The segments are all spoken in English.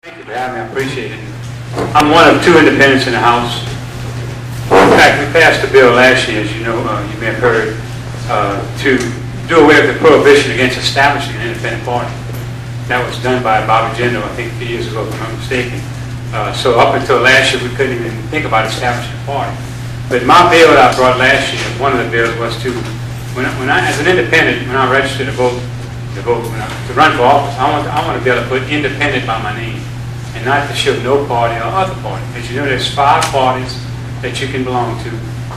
Thank you for having me. I appreciate it. I'm one of two independents in the House. In fact, we passed a bill last year, as you know, you may have heard, to do away with the prohibition against establishing an independent party. That was done by Bobby Jindal, I think, 2 years ago, if I'm not mistaken. So up until last year, we couldn't even think about establishing a party. But my bill that I brought last year, one of the bills was to, as an independent, when I registered to run for office, I want to be able to put independent by my name and not to show no party or other party. As you know, there's 5 parties that you can belong to.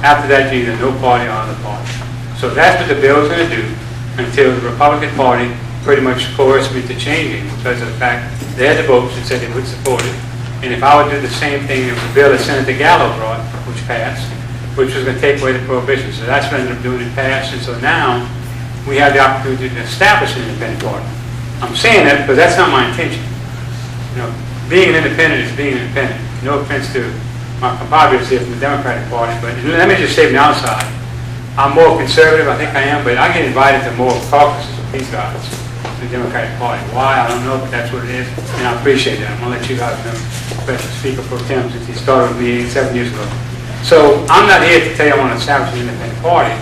After that, you're either no party or other party. So that's what the bill is going to do until the Republican Party pretty much coerced me to changing because of the fact they had the votes and said they would support it. And if I would do the same thing, it was a bill that Senator Gallo brought, which passed, which was going to take away the prohibition. So that's what I ended up doing. It passed. And so now we have the opportunity to establish an independent party. I'm saying that because that's not my intention. You know, being an independent is being independent. No offense to my compatriots here from the Democratic Party, but let me just say from the outside, I'm more conservative, I think I am, but I get invited to more caucuses of these guys, the Democratic Party. Why? I don't know, but that's what it is, and I appreciate that. I'm going to let you guys know, especially Speaker Pro Tem, since he started with me 7 years ago. So I'm not here to tell you I want to establish an independent party.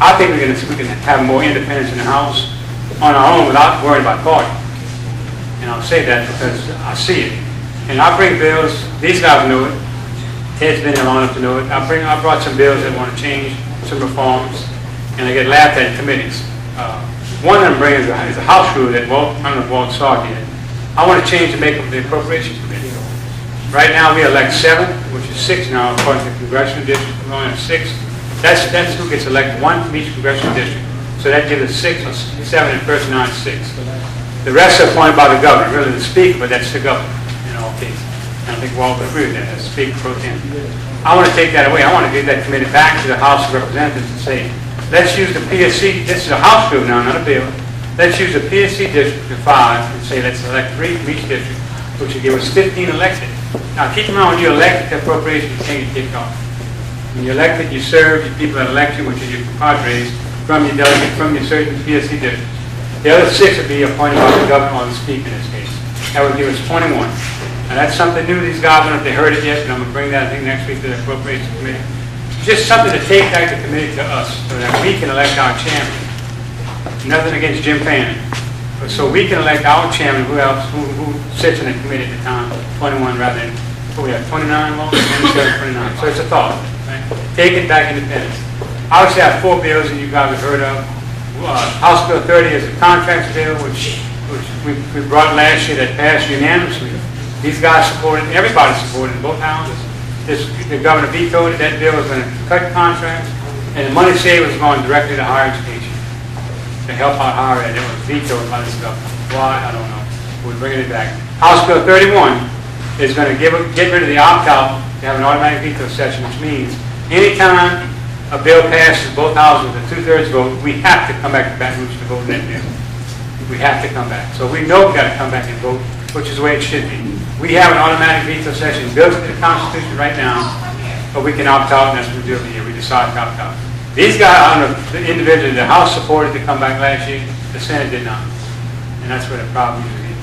I think we can have more independence in the House on our own without worrying about party. And I'll say that because I see it. And I bring bills, these guys know it. Ted's been here long enough to know it. I brought some bills that want to change some reforms, and I get laughed at in committees. One of them brings is a House rule that I don't know if Walt saw it yet. I want to change the makeup of the Appropriations Committee. Right now we elect 7, which is 6 now according to the congressional district. We only have 6. That's who gets elected, 1 from each congressional district. So that gives us 6 or 7 in person, now it's 6. The rest are appointed by the governor, really the speaker, but that's the governor in all cases. And I think Walt would agree with that as Speaker Pro Tem. I want to take that away. I want to give that committee back to the House of Representatives and say, let's use the PSC, this is a House bill now, not a bill. Let's use the PSC district of 5 and say let's elect 3 from each district, which will give us 15 elected. Now keep in mind, when you elect the appropriations, you can't get kicked off. When you're elected, you serve your people that elect you, which is your compadres, from your delegate, from your certain PSC districts. The other 6 would be appointed by the governor or the speaker in this case. That would give us 21. Now that's something new to these guys. I don't know if they heard it yet, but I'm going to bring that, I think, next week to the Appropriations Committee. Just something to take back the committee to us so that we can elect our chairman. Nothing against Jim Fannin. But so we can elect our chairman, who sits in the committee at the time, 21 rather than, we have 29 votes, 27, 29. So it's a thought. Right? Take it back independence. Obviously I have 4 bills that you guys have heard of. House Bill 30 is a contracts bill, which we brought last year that passed unanimously. These guys supported, everybody supported in both houses. The governor vetoed it. That bill was going to cut contracts, and the money saved was going directly to higher education to help out higher ed. It was vetoed by this governor. Why? I don't know. We're bringing it back. House Bill 31 is going to get rid of the opt-out to have an automatic veto session, which means anytime a bill passes both houses with a 2/3 vote, we have to come back to Baton Rouge to vote on that bill. We have to come back. So we know we've got to come back and vote, which is the way it should be. We have an automatic veto session built into the Constitution right now, but we can opt out, and that's what we do every year. We decide to opt out. These guys, I don't know, the individually, the House supported to come back last year, the Senate did not. And that's where the problem usually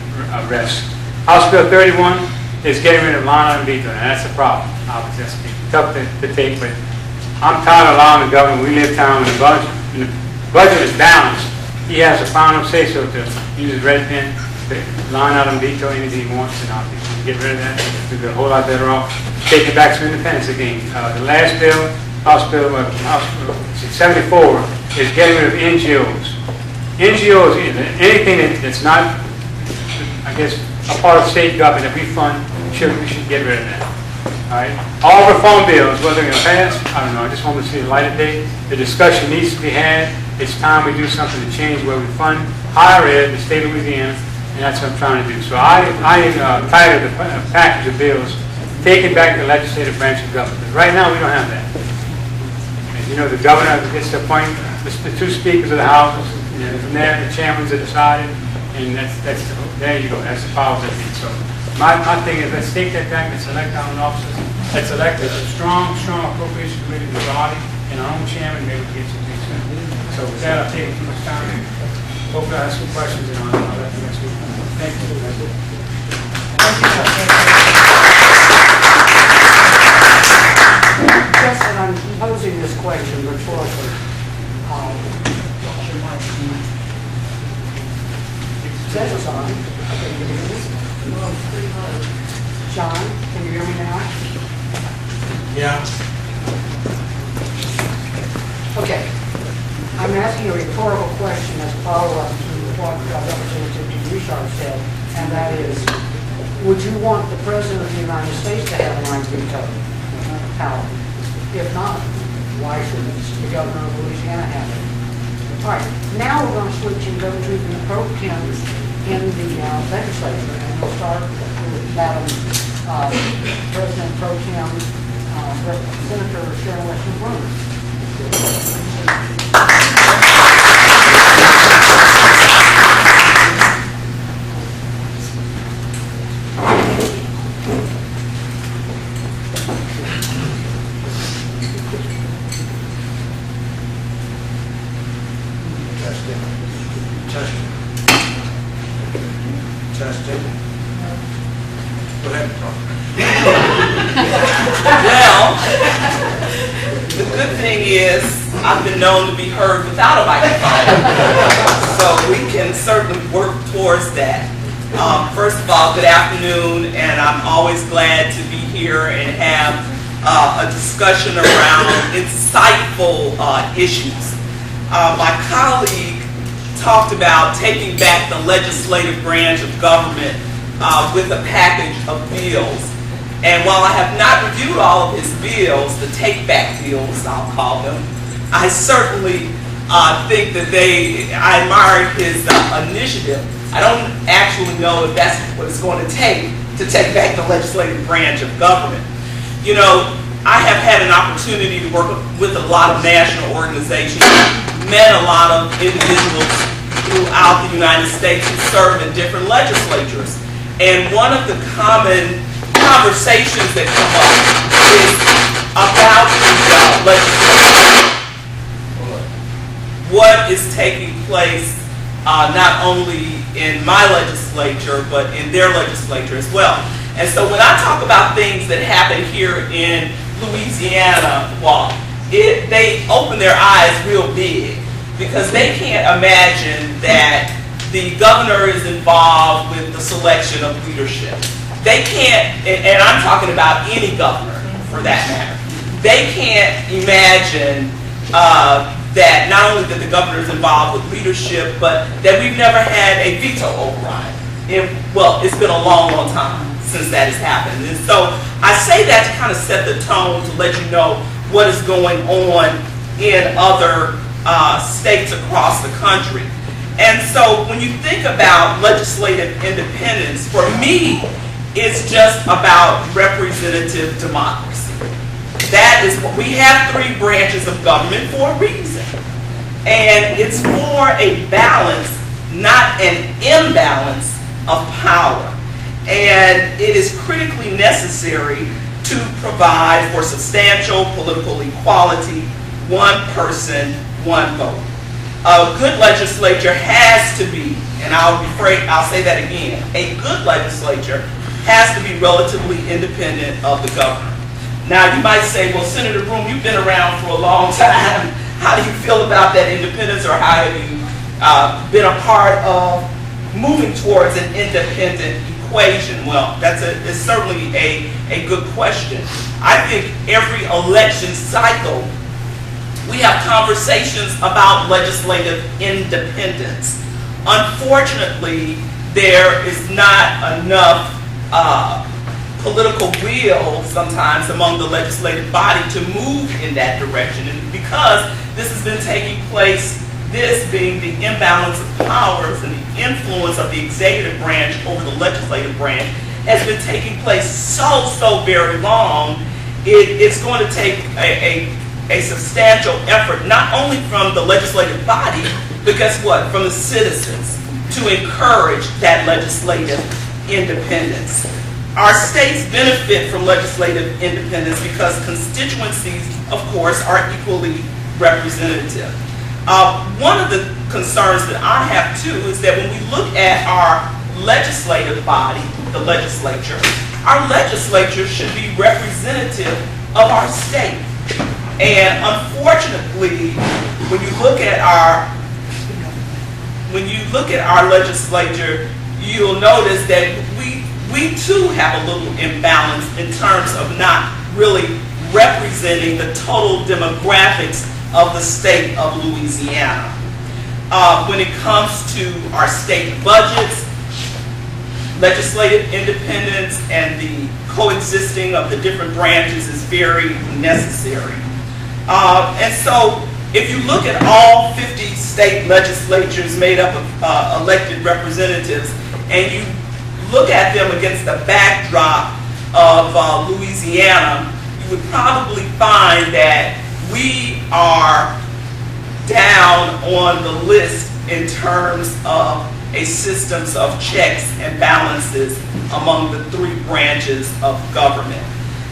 rests. House Bill 31 is getting rid of line item veto, and that's a problem. Obviously, that's tough to take, but I'm tired of allowing the government. We live town when the budget is balanced. He has the final say-so to use his red pen, line item veto anything he wants, and I'll get rid of that. We'd be a whole lot better off. Take it back to independence again. The last bill, House Bill 74, is getting rid of NGOs. NGOs, anything that's not, I guess, a part of state government that we fund, we should get rid of that. All right. All reform bills, whether they're going to pass, I don't know. I just want to see the light of day. The discussion needs to be had. It's time we do something to change where we fund higher ed in the state of Louisiana, and that's what I'm trying to do. So I am tired of the package of bills taking back the legislative branch of government. Right now, we don't have that. As you know, the governor gets to appoint the 2 speakers of the houses, and from there, the chairmans are decided, and there you go. That's the powers that be. So my thing is, let's take that back. Let's elect our own officers. Let's elect a strong appropriation committee with body and our own chairman. Maybe we can get some things done. So with that, I'll take too much time. Hope I have some questions, and I'll let you next week. Thank you. Just that I'm posing this question rhetorically. Says it's on. Okay, can you hear me? John, can you hear me now? Yeah. Okay. I'm asking a rhetorical question as a follow-up to what Representative Richard said, and that is, would you want the President of the United States to have line veto power? If not, why shouldn't the Governor of Louisiana have it? All right, now we're going to switch and go to the pro tem in the legislature, and we'll start with Madam President Pro Tem, Senator Sharon Weston Brunner. Testing. Go ahead. Well, the good thing is I've been known to be heard without a microphone, so we can certainly work towards that. First of all, good afternoon, and I'm always glad to be here and have a discussion around insightful issues. My colleague talked about taking back the legislative branch of government with a package of bills. And while I have not reviewed all of his bills, the take-back bills, I'll call them, I certainly think that I admire his initiative. I don't actually know if that's what it's going to take back the legislative branch of government. You know, I have had an opportunity to work with a lot of national organizations, met a lot of individuals throughout the United States who serve in different legislatures. And one of the common conversations that come up is about the legislature. What is taking place not only in my legislature, but in their legislature as well. And so when I talk about things that happen here in Louisiana, well, they open their eyes real big, because they can't imagine that the governor is involved with the selection of leadership. They can't, and I'm talking about any governor for that matter, they can't imagine that not only that the governor is involved with leadership, but that we've never had a veto override. Well, it's been a long, long time since that has happened. And so I say that to kind of set the tone, to let you know what is going on in other states across the country. And so when you think about legislative independence, for me, it's just about representative democracy. That is what we have: 3 branches of government for a reason. And it's for a balance, not an imbalance of power. And it is critically necessary to provide for substantial political equality, one person, one vote. A good legislature has to be, and I'll say that again, a good legislature has to be relatively independent of the governor. Now you might say, well, Senator Broome, you've been around for a long time. How do you feel about that independence, or how have you been a part of moving towards an independent equation? Well, it's certainly a good question. I think every election cycle we have conversations about legislative independence. Unfortunately, there is not enough political will sometimes among the legislative body to move in that direction. And because this has been taking place, this being the imbalance of powers and the influence of the executive branch over the legislative branch, has been taking place so very long, it's going to take a substantial effort, not only from the legislative body, but guess what? From the citizens, to encourage that legislative independence. Our states benefit from legislative independence because constituencies, of course, are equally representative. One of the concerns that I have too is that when we look at our legislative body, the legislature, our legislature should be representative of our state. And unfortunately, when you look at our legislature, you'll notice that we too have a little imbalance in terms of not really representing the total demographics of the state of Louisiana. When it comes to our state budgets, legislative independence and the coexisting of the different branches is very necessary. And so if you look at all 50 state legislatures made up of elected representatives, and you look at them against the backdrop of Louisiana, you would probably find that we are down on the list in terms of a systems of checks and balances among the three branches of government.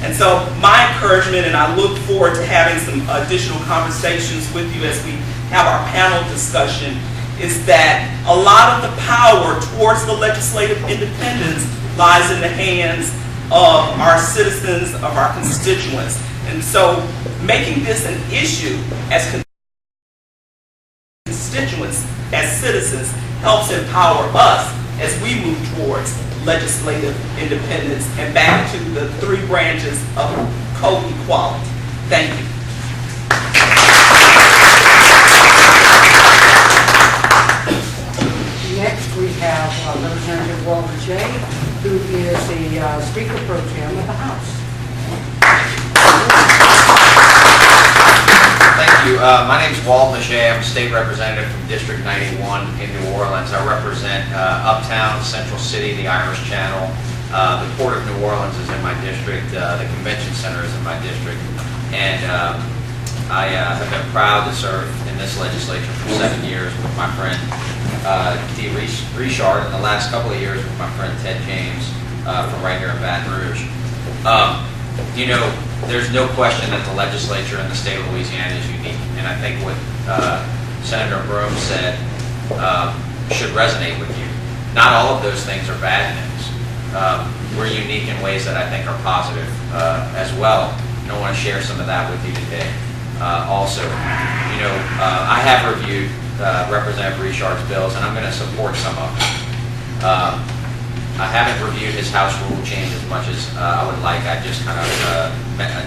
And so my encouragement, and I look forward to having some additional conversations with you as we have our panel discussion, is that a lot of the power towards the legislative independence lies in the hands of our citizens, of our constituents. And so making this an issue as constituents, as citizens, helps empower us as we move towards legislative independence and back to the three branches of co-equality. Thank you. Next, we have Representative Walter Jay, who is the Speaker Pro Tem of the House. Thank you. My name is Walt Maché. I'm a state representative from District 91 in New Orleans. I represent Uptown, Central City, the Irish Channel. The Port of New Orleans is in my district. The Convention Center is in my district. And I have been proud to serve in this legislature for 7 years with my friend Dee Richard, and the last couple of years with my friend Ted James from right here in Baton Rouge. You know, there's no question that the legislature in the state of Louisiana is unique, and I think what Senator Brome said should resonate with you. Not all of those things are bad things. We're unique in ways that I think are positive as well, and I want to share some of that with you today. Also, you know, I have reviewed Representative Richard's bills, and I'm going to support some of them. I haven't reviewed his House rule change as much as I would like. I just kind of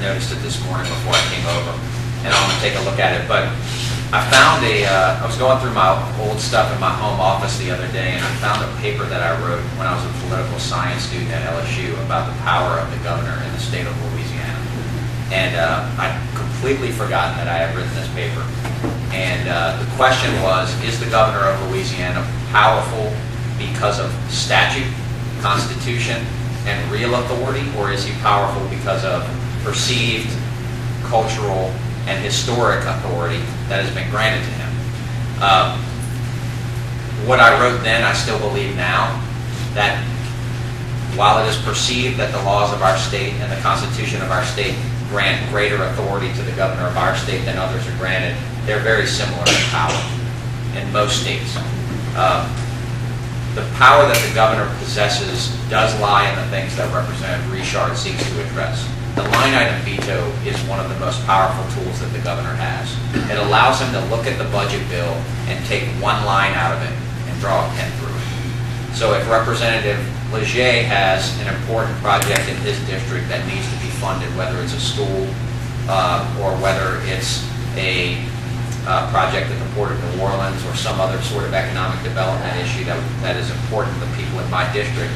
noticed it this morning before I came over, and I'm going to take a look at it. But I found I was going through my old stuff in my home office the other day, and I found a paper that I wrote when I was a political science student at LSU about the power of the governor in the state of Louisiana. And I'd completely forgotten that I had written this paper. And the question was, is the governor of Louisiana powerful because of statute, constitution, and real authority, or is he powerful because of perceived cultural and historic authority that has been granted to him? What I wrote then, I still believe now, that while it is perceived that the laws of our state and the Constitution of our state grant greater authority to the governor of our state than others are granted, they're very similar in power in most states. The power that the governor possesses does lie in the things that Representative Richard seeks to address. The line item veto is one of the most powerful tools that the governor has. It allows him to look at the budget bill and take one line out of it and draw a pen through it. So if Representative Leger has an important project in his district that needs to be funded, whether it's a school or whether it's a project at the Port of New Orleans or some other sort of economic development issue that is important to the people in my district,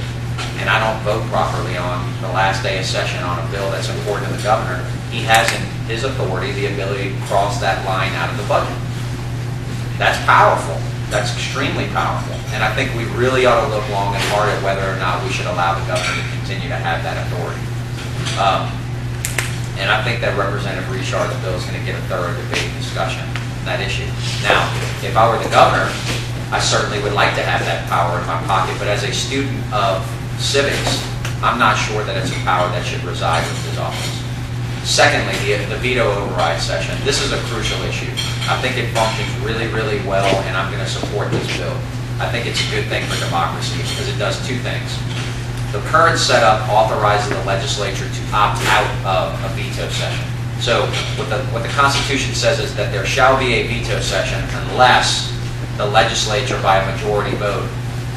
and I don't vote properly on the last day of session on a bill that's important to the governor, he has in his authority the ability to cross that line out of the budget. That's powerful. That's extremely powerful. And I think we really ought to look long and hard at whether or not we should allow the governor to continue to have that authority. And I think that Representative Richard's bill is going to get a thorough debate and discussion on that issue. Now, if I were the governor, I certainly would like to have that power in my pocket, but as a student of civics, I'm not sure that it's a power that should reside with his office. Secondly, the veto override session. This is a crucial issue. I think it functions really, really well, and I'm going to support this bill. I think it's a good thing for democracy because it does two things. The current setup authorizes the legislature to opt out of a veto session. So what the Constitution says is that there shall be a veto session unless the legislature by a majority vote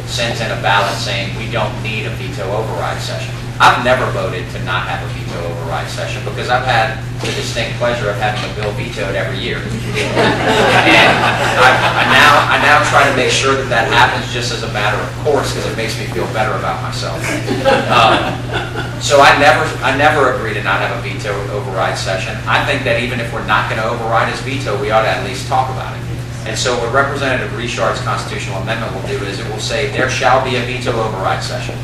sends in a ballot saying we don't need a veto override session. I've never voted to not have a veto override session because I've had the distinct pleasure of having a bill vetoed every year. And I now try to make sure that that happens just as a matter of course because it makes me feel better about myself. So I never agree to not have a veto override session. I think that even if we're not going to override his veto, we ought to at least talk about it. And so what Representative Richard's constitutional amendment will do is it will say there shall be a veto override session.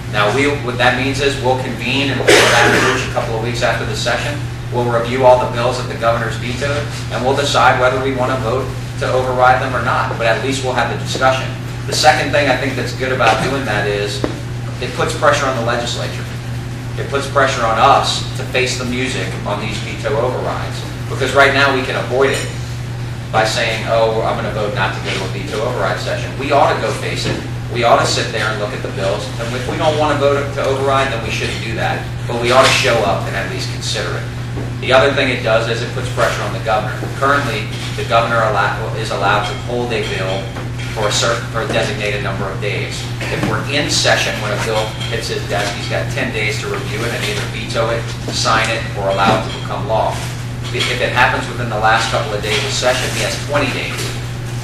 Now, what that means is we'll convene and we'll a couple of weeks after the session. We'll review all the bills that the governor's vetoed, and we'll decide whether we want to vote to override them or not. But at least we'll have the discussion. The second thing I think that's good about doing that is it puts pressure on the legislature. It puts pressure on us to face the music on these veto overrides. Because right now we can avoid it by saying, oh, I'm going to vote not to go to a veto override session. We ought to go face it. We ought to sit there and look at the bills. And if we don't want to vote to override, then we shouldn't do that. But we ought to show up and at least consider it. The other thing it does is it puts pressure on the governor. Currently, the governor is allowed to hold a bill for a designated number of days. If we're in session when a bill hits his desk, he's got 10 days to review it and either veto it, sign it, or allow it to become law. If it happens within the last couple of days of session, he has 20 days.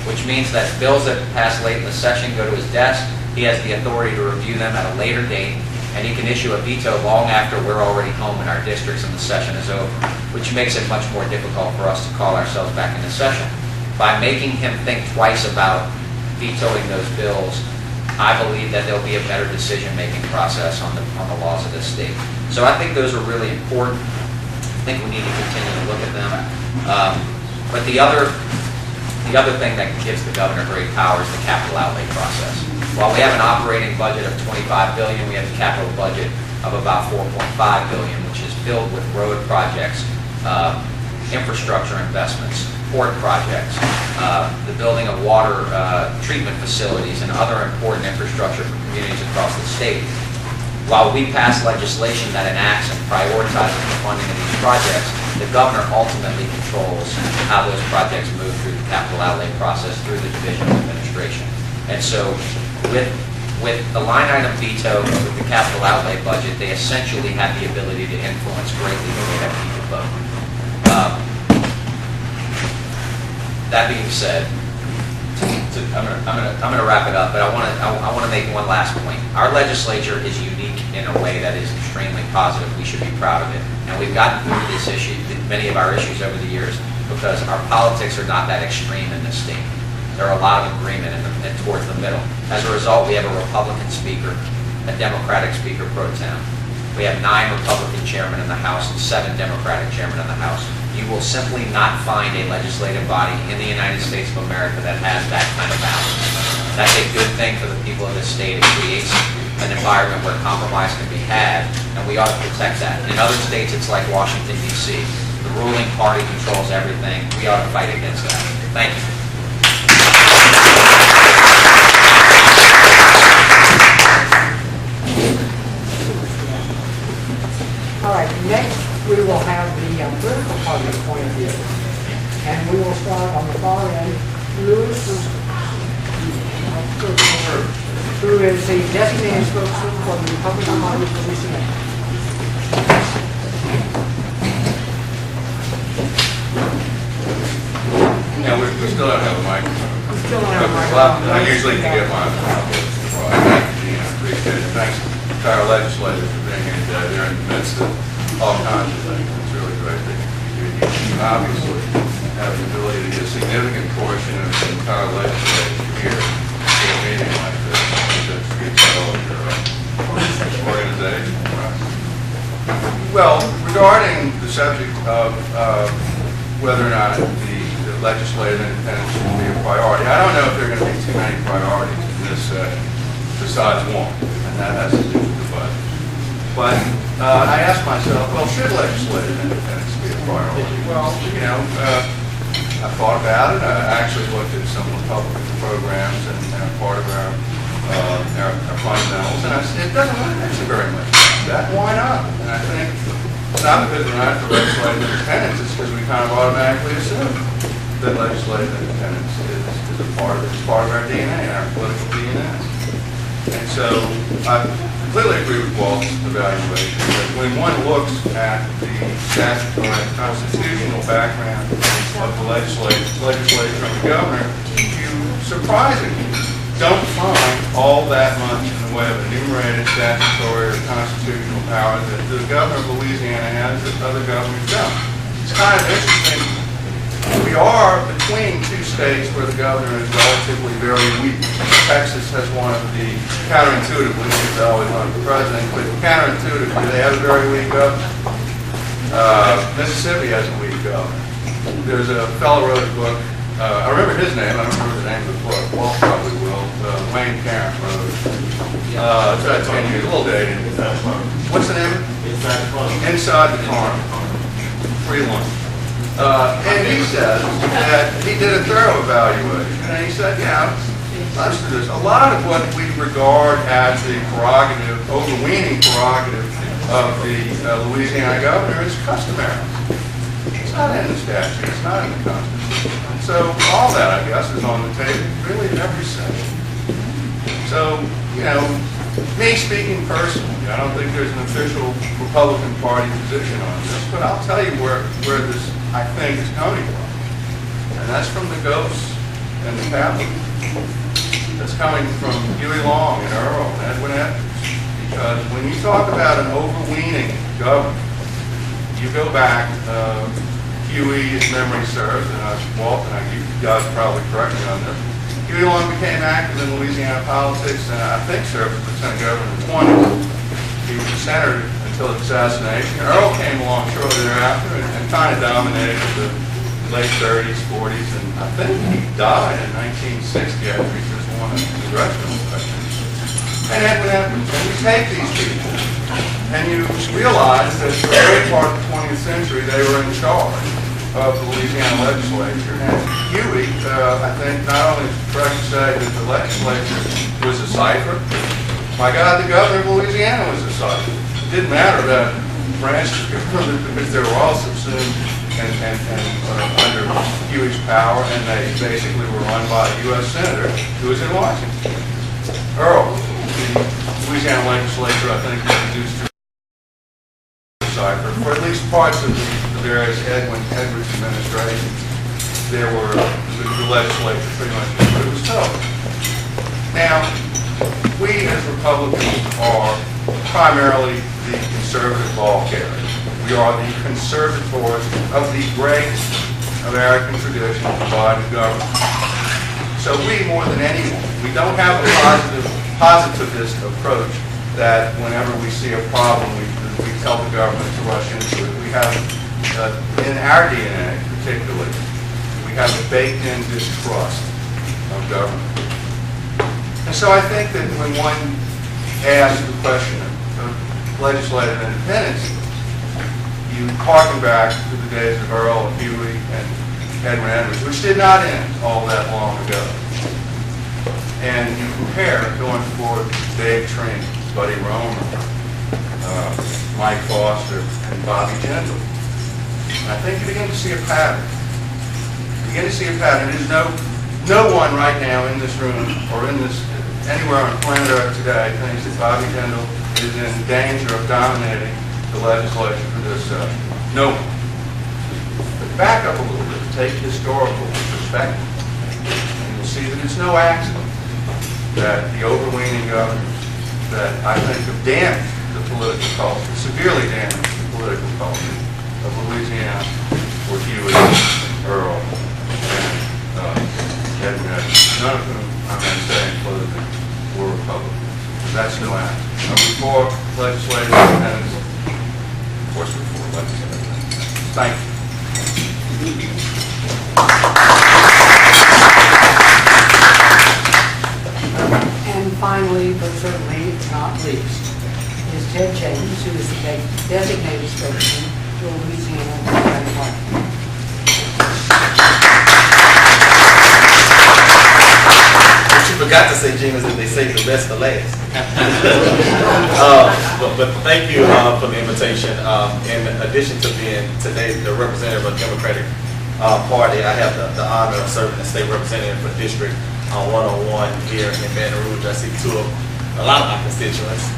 Which means that bills that pass late in the session go to his desk, he has the authority to review them at a later date, and he can issue a veto long after we're already home in our districts and the session is over, which makes it much more difficult for us to call ourselves back into session. By making him think twice about vetoing those bills, I believe that there'll be a better decision-making process on the laws of this state. So I think those are really important. I think we need to continue to look at them. But the other thing that gives the governor great power is the capital outlay process. While we have an operating budget of $25 billion, we have a capital budget of about $4.5 billion, which is filled with road projects, infrastructure investments, port projects, the building of water treatment facilities, and other important infrastructure for communities across the state. While we pass legislation that enacts and prioritizes the funding of these projects, the governor ultimately controls how those projects move through the capital outlay process through the Division of Administration. And so with the line item veto with the capital outlay budget, they essentially have the ability to influence greatly the way that people vote. That being said, I'm going to wrap it up, but I want to make one last point. Our legislature is unique in a way that is extremely positive. We should be proud of it. And we've gotten through this issue, many of our issues over the years, because our politics are not that extreme in this state. There are a lot of agreement towards the middle. As a result, we have a Republican speaker, a Democratic speaker pro tem. We have 9 Republican chairmen in the House and 7 Democratic chairmen in the House. You will simply not find a legislative body in the United States of America that has that kind of balance. That's a good thing for the people of this state. It creates an environment where compromise can be had, and we ought to protect that. In other states, it's like Washington, D.C. The ruling party controls everything. We ought to fight against that. Thank you. All right, next we will have the political party point of view. And we will start on the far end. Lewis, who is the designated spokesman for the Republican Party of Louisiana. Yeah, we still don't have a microphone. We still don't have a Well, microphone. I usually can get mine. Well, thank you, Gina. I appreciate it. Thanks to our legislators for being here today. They're in the midst of all kinds of things. It's really great that you obviously have the ability to get a significant portion of the entire legislature here for a meeting like this. That speaks well of your organization. Right? Well, regarding the subject of whether or not the legislative independence should be a priority, I don't know if there are going to be too many priorities in this session besides one, and that has to do with the budget. But I asked myself, well, should legislative independence be a priority? Well, you know, I thought about it. I actually looked at some Republican programs and part of our fundamentals, and I said, it doesn't really mention very much about that. Why not? And I think it's not because we're not for legislative independence, it's because we kind of automatically assume that legislative independence is a part of our DNA, our political DNA. And so I completely agree with Walt's evaluation that when one looks at the statutory and constitutional background of the legislature and the governor, you surprisingly don't find all that much in the way of enumerated statutory or constitutional power that the governor of Louisiana has that other governors don't. It's kind of interesting. We are between two states where the governor is relatively very weak. Texas has one of the, counterintuitively, it's always one of the president, but counterintuitively, they have a very weak governor. Mississippi has a weak governor. There's a fellow wrote a book, I remember his name, I don't remember the name of the book, Walt probably will, Wayne Carent wrote it. It's about 10 years, a little dated. What's the name of it? Inside the Farm. Free lunch. And he said that he did a thorough evaluation, and he said, yeah, listen to this. A lot of what we regard as the prerogative, overweening prerogative of the Louisiana governor is customary. It's not in the statute. It's not in the Constitution. And so all that, I guess, is on the table really in every session. So, me speaking personally, I don't think there's an official Republican Party position on this, but I'll tell you where this, I think, is coming from. And that's from the ghosts and the Catholic. That's coming from Huey Long and Earl and Edwin Edwards. Because when you talk about an overweening government, you go back, Huey, his memory serves, and Walt, and you guys probably correct me on this. Huey Long became active in Louisiana politics, and I think served as lieutenant governor in the 20s. He was a senator until his assassination. Earl came along shortly thereafter and kind of dominated the late 30s, 40s, and I think he died in 1960 after he just won a congressional election. And Edwin Edwards, and you take these people, and you realize that for a great part of the 20th century, they were in charge of the Louisiana legislature. And Huey, I think, not only is it correct to say that the legislature was a cipher, my God, the governor of Louisiana was a cipher. It didn't matter that branches of government because they were all subsumed and under Huey's power, and they basically were run by a U.S. senator who was in Washington. Earl, the Louisiana legislature, I think, was reduced to cipher for at least parts of the various Edwin Edwards administrations. There were the legislature pretty much did what it was told. Now, we as Republicans are primarily the conservative ball carriers. We are the conservators of the great American tradition of divided government. So we, more than anyone, we don't have a positivist approach that whenever we see a problem, we tell the government to rush into it. We have, in our DNA particularly, we have a baked-in distrust of government. And so I think that when one asks the question of legislative independence, you harken back to the days of Earl and Huey and Edwin Edwards, which did not end all that long ago. And you compare going forward Dave Tring, Buddy Romer, Mike Foster, and Bobby Jindal. I think you begin to see a pattern. You begin to see a pattern. There's no one right now in this room or in this anywhere on planet Earth today thinks that Bobby Jindal is in danger of dominating the legislature for this session. No one. But back up a little bit, take historical perspective, and you'll see that it's no accident that the overweening governors that I think have damaged the political culture, severely damaged the political culture of Louisiana were Huey, Earl, and Edwin Edwards, none of whom I'm not saying politically were Republicans. That's no accident. I'm for legislative independence. Of course, we're for legislative independence. Thank you. And finally, but certainly not least, is Ted James, who is the designated spokesman for Louisiana Democratic Party. forgot to say, Gina, that they saved the best for last. But thank you for the invitation. In addition to being today the representative of the Democratic Party, I have the honor of serving as state representative for District 101 here in Baton Rouge. I see a lot of my constituents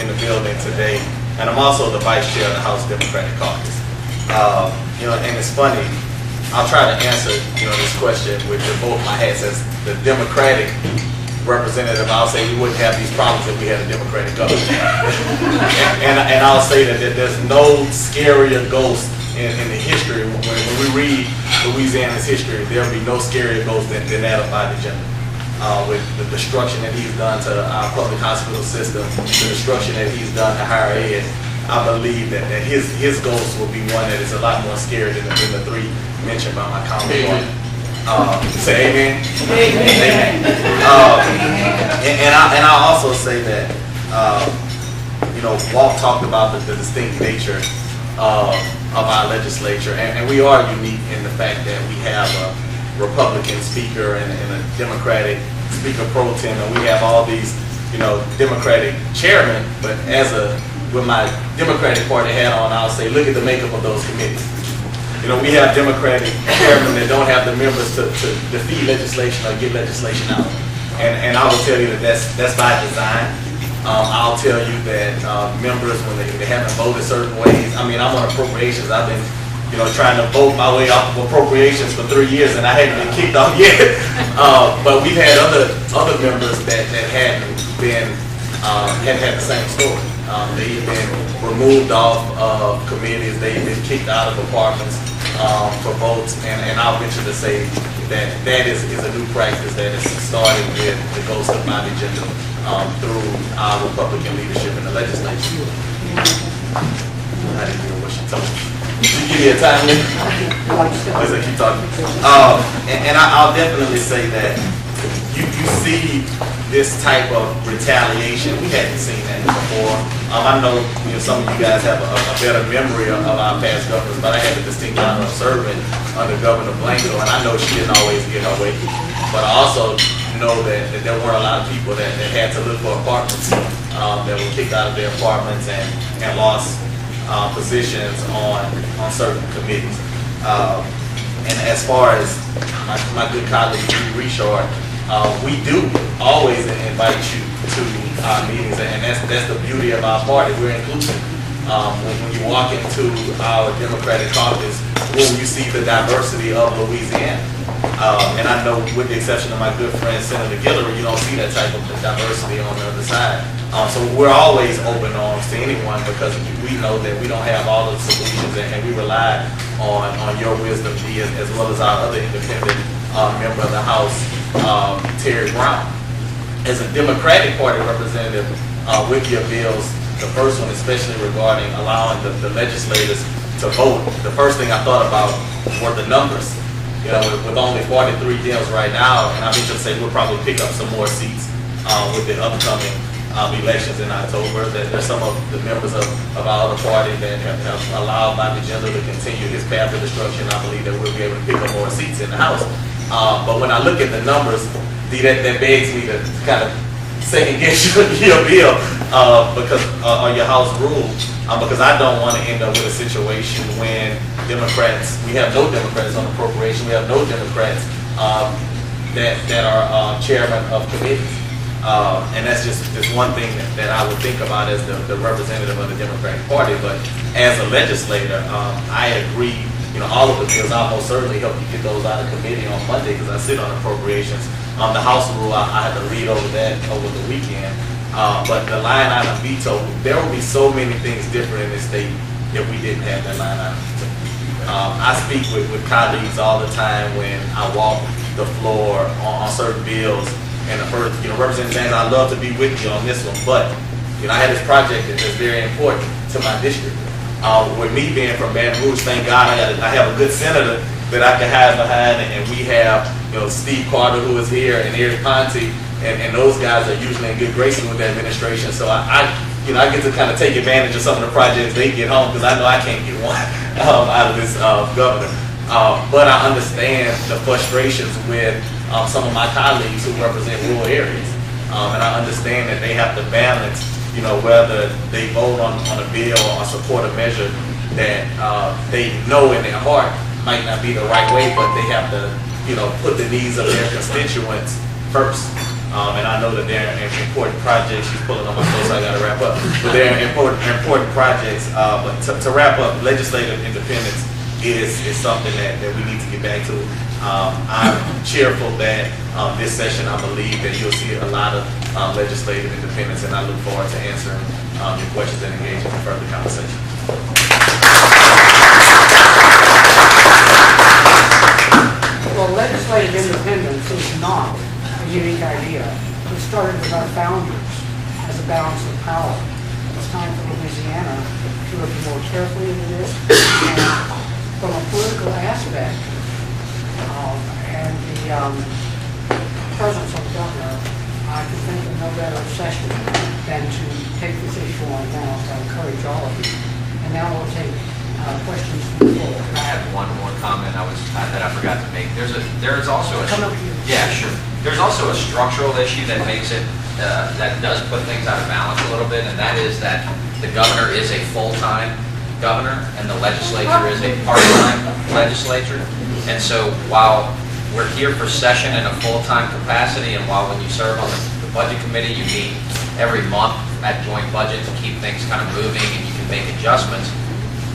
in the building today, and I'm also the vice chair of the House Democratic Caucus. And it's funny, I'll try to answer, this question with both my hats. As the Democratic representative, I'll say we wouldn't have these problems if we had a Democratic government. and I'll say that there's no scarier ghost in the history. When we read Louisiana's history, there'll be no scarier ghost than that of Bobby Jindal. With the destruction that he's done to our public hospital system, the destruction that he's done to higher ed, I believe that his ghost will be one that is a lot more scary than the three mentioned by my counterpart. Say amen. Amen. And I'll also say that Walt talked about the distinct nature of our legislature, and we are unique in the fact that we have a Republican speaker and a Democratic speaker pro tem, and we have all these Democratic chairmen. But with my Democratic Party hat on, I'll say, look at the makeup of those committees. We have Democratic chairmen that don't have the members to defeat legislation or get legislation out. And I will tell you that that's by design. I'll tell you that members, when they haven't voted certain ways, I'm on appropriations. I've been trying to vote my way off of appropriations for 3 years, and I hadn't been kicked off yet. But we've had other members that hadn't been had the same story. They've been removed off of committees. They've been kicked out of departments for votes, and I'll venture to say that is a new practice that is starting with the ghost of Bobby Jindal through our Republican leadership in the legislature. I didn't hear what she told me. Did you give me a time limit? I keep talking. And I'll definitely say that you see this type of retaliation. We hadn't seen that before. I know some of you guys have a better memory of our past governors, but I had the distinct honor of serving under Governor Blanco, and I know she didn't always get her way. But I also know that there were a lot of people that had to look for apartments, that were kicked out of their apartments and lost positions on certain committees. And as far as my good colleague, Lee Richard, we do always invite you to our meetings, and that's the beauty of our party. We're inclusive. When you walk into our Democratic caucus room, you see the diversity of Louisiana. And I know, with the exception of my good friend Senator Guillory, you don't see that type of diversity on the other side. So we're always open arms to anyone, because we know that we don't have all of the solutions, and we rely on your wisdom, Dee, as well as our other independent member of the House, Terry Brown. As a Democratic Party representative with your bills, the first one especially regarding allowing the legislators to vote, the first thing I thought about were the numbers. With only 43 deals right now, and I think to say we'll probably pick up some more seats with the upcoming elections in October. That there's some of the members of our other party that have allowed Bobby Jindal to continue his path of destruction. I believe that we'll be able to pick up more seats in the House. But when I look at the numbers, that begs me to kind of second guess your bill because your House rule, because I don't want to end up with a situation when Democrats, we have no Democrats on appropriation, we have no Democrats that are chairman of committees. And that's just one thing that I would think about as the representative of the Democratic Party. But as a legislator, I agree. All of the bills, I'll most certainly help you get those out of committee on Monday, because I sit on appropriations. The House rule, I had to read over that over the weekend. But the line item veto, there will be so many things different in this state if we didn't have that line item veto. I speak with colleagues all the time when I walk the floor on certain bills. And the first, Representative James, I'd love to be with you on this one, but I had this project that's very important to my district. With me being from Baton Rouge, thank God I have a good senator that I can hide behind, and we have Steve Carter, who is here, and Eric Ponte, and those guys are usually in good graces with the administration. So I get to kind of take advantage of some of the projects they get home, because I know I can't get one out of this governor. But I understand the frustrations with some of my colleagues who represent rural areas. And I understand that they have to balance, whether they vote on a bill or support a measure that they know in their heart might not be the right way, but they have to, put the needs of their constituents first. And I know that they're important projects. She's pulling on my toes, so I got to wrap up. But they're important projects. But to wrap up, legislative independence is something that we need to get back to. I'm cheerful that this session, I believe that you'll see a lot of legislative independence, and I look forward to answering your questions and engaging in further conversation. Well, legislative independence is not a unique idea. It started with our founders as a balance of power. It's time for Louisiana to look more carefully into this and from a political aspect. And the presence of the governor, I can think of no better session than to take this issue on now. So I encourage all of you. And now we'll take questions from the floor. I have one more comment that I forgot to make. There's also a Come up here. yeah, sure. There's also a structural issue that makes it that does put things out of balance a little bit, and that is that the governor is a full-time governor and the legislature is a part-time legislature. And so while we're here for session in a full-time capacity, and while when you serve on the budget committee, you meet every month at joint budget to keep things kind of moving and you can make adjustments.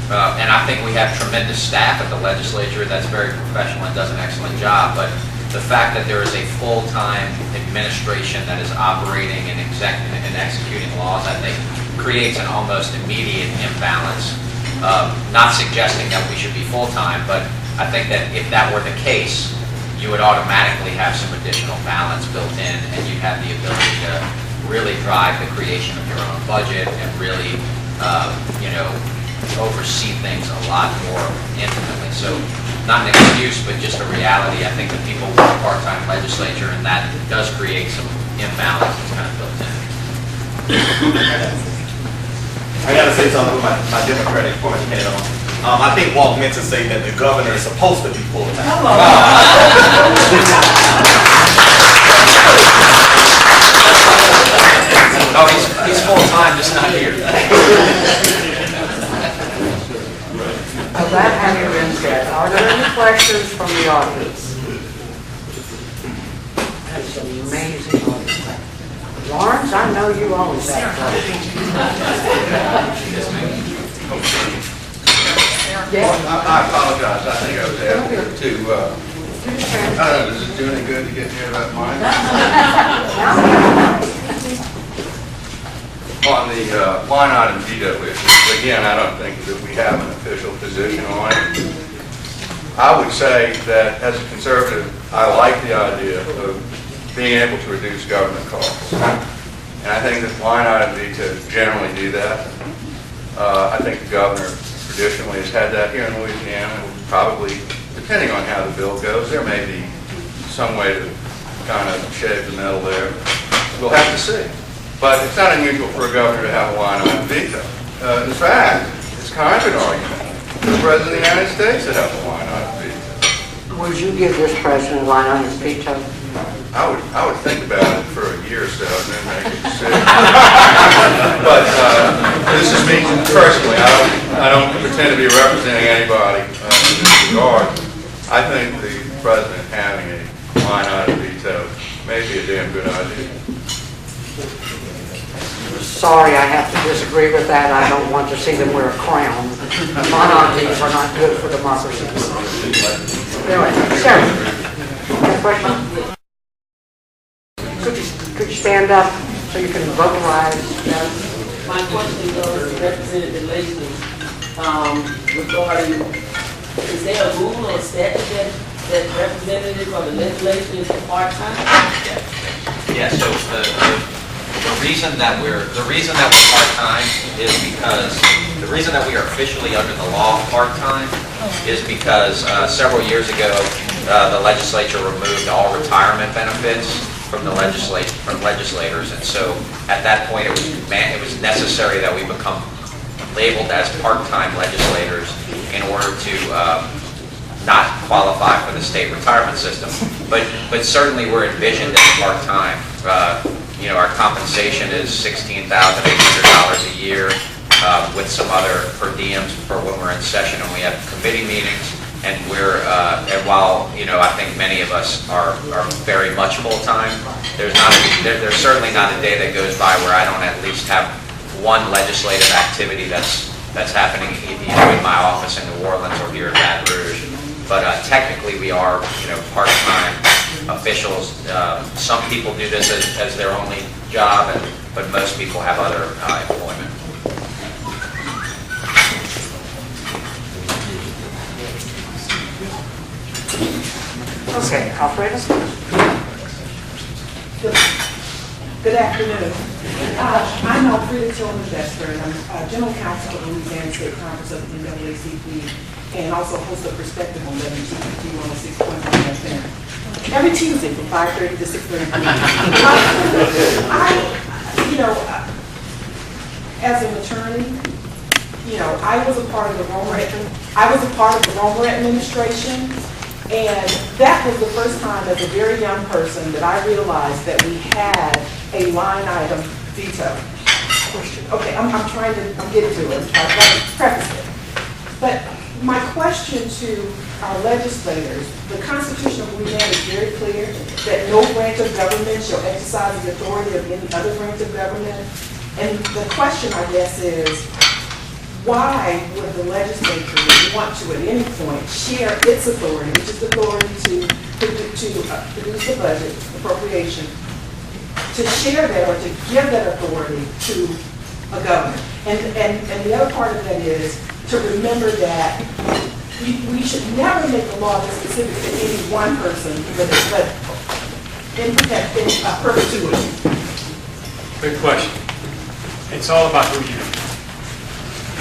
And I think we have tremendous staff at the legislature that's very professional and does an excellent job. But the fact that there is a full-time administration that is operating and executing laws, I think, creates an almost immediate imbalance. Not suggesting that we should be full-time, but I think that if that were the case, you would automatically have some additional balance built in, and you'd have the ability to really drive the creation of your own budget and really, oversee things a lot more intimately. So not an excuse, but just a reality. I think that people want a part-time legislature, and that does create some imbalance that's kind of built in. I got to say something with my Democratic point head on. I think Walt meant to say that the governor is supposed to be full-time. Oh, he's full-time, just not here. That having been said, are there any questions from the audience? That's an amazing audience. Lawrence, I know you always have questions. Yes? I apologize, I think I was asked to, I don't know, does it do any good to get near that mic? On the line item veto issue, again, I don't think that we have an official position on it. I would say that as a conservative, I like the idea of being able to reduce government costs. And I think that line item vetoes generally do that. I think the governor traditionally has had that here in Louisiana. Probably, depending on how the bill goes, there may be some way to kind of shave the metal there. We'll have to see. But it's not unusual for a governor to have a line item veto. In fact, it's kind of an argument for the President of the United States to have a line item veto. Would you give this president a line on his veto? I would think about it for a year or so and then make a decision. But this is me personally. I don't pretend to be representing anybody in this regard. I think the president having a line item veto may be a damn good idea. Sorry, I have to disagree with that. I don't want to see them wear a crown. Monarchies are not good for democracy. Anyway, Sarah, you have a question? Could you stand up so you can vocalize? My question goes to Representative Lacy regarding, is there a rule or statute that representative of the legislature is part-time? Yeah, so the reason that we're part-time is because the reason that we are officially under the law part-time is because several years ago the legislature removed all retirement benefits from the legislators, and so at that point it was necessary that we become labeled as part-time legislators in order to not qualify for the state retirement system. But certainly we're envisioned as part-time. Our compensation is $16,800 a year with some other per diems for when we're in session and we have committee meetings. And and while, I think many of us are very much full-time, there's certainly not a day that goes by where I don't at least have one legislative activity that's happening either in my office in New Orleans or here in Baton Rouge. But technically we are, part-time officials. Some people do this as their only job, but most people have other employment. Okay, Alfredo? Good afternoon. I'm Alfreda Tillman Dexter, and I'm General Counsel of the Louisiana State Conference of the NAACP, and also host of Perspective on WGBT 106.1 FM. Every Tuesday from 5:30 to 6:30. As an attorney, I was a part of the Romer administration. And that was the first time as a very young person that I realized that we had a line item veto. Okay, I'm getting to it. I'm trying to preface it. But my question to our legislators, the Constitution of Louisiana is very clear that no branch of government shall exercise the authority of any other branch of government. And the question, I guess, is, why would the legislature want to at any point share its authority, which is the authority to produce the budget appropriation, to share that or to give that authority to a government? And the other part of that is to remember that we should never make a law that's specific to any one person, but in perpetuity. Good question. It's all about who you know.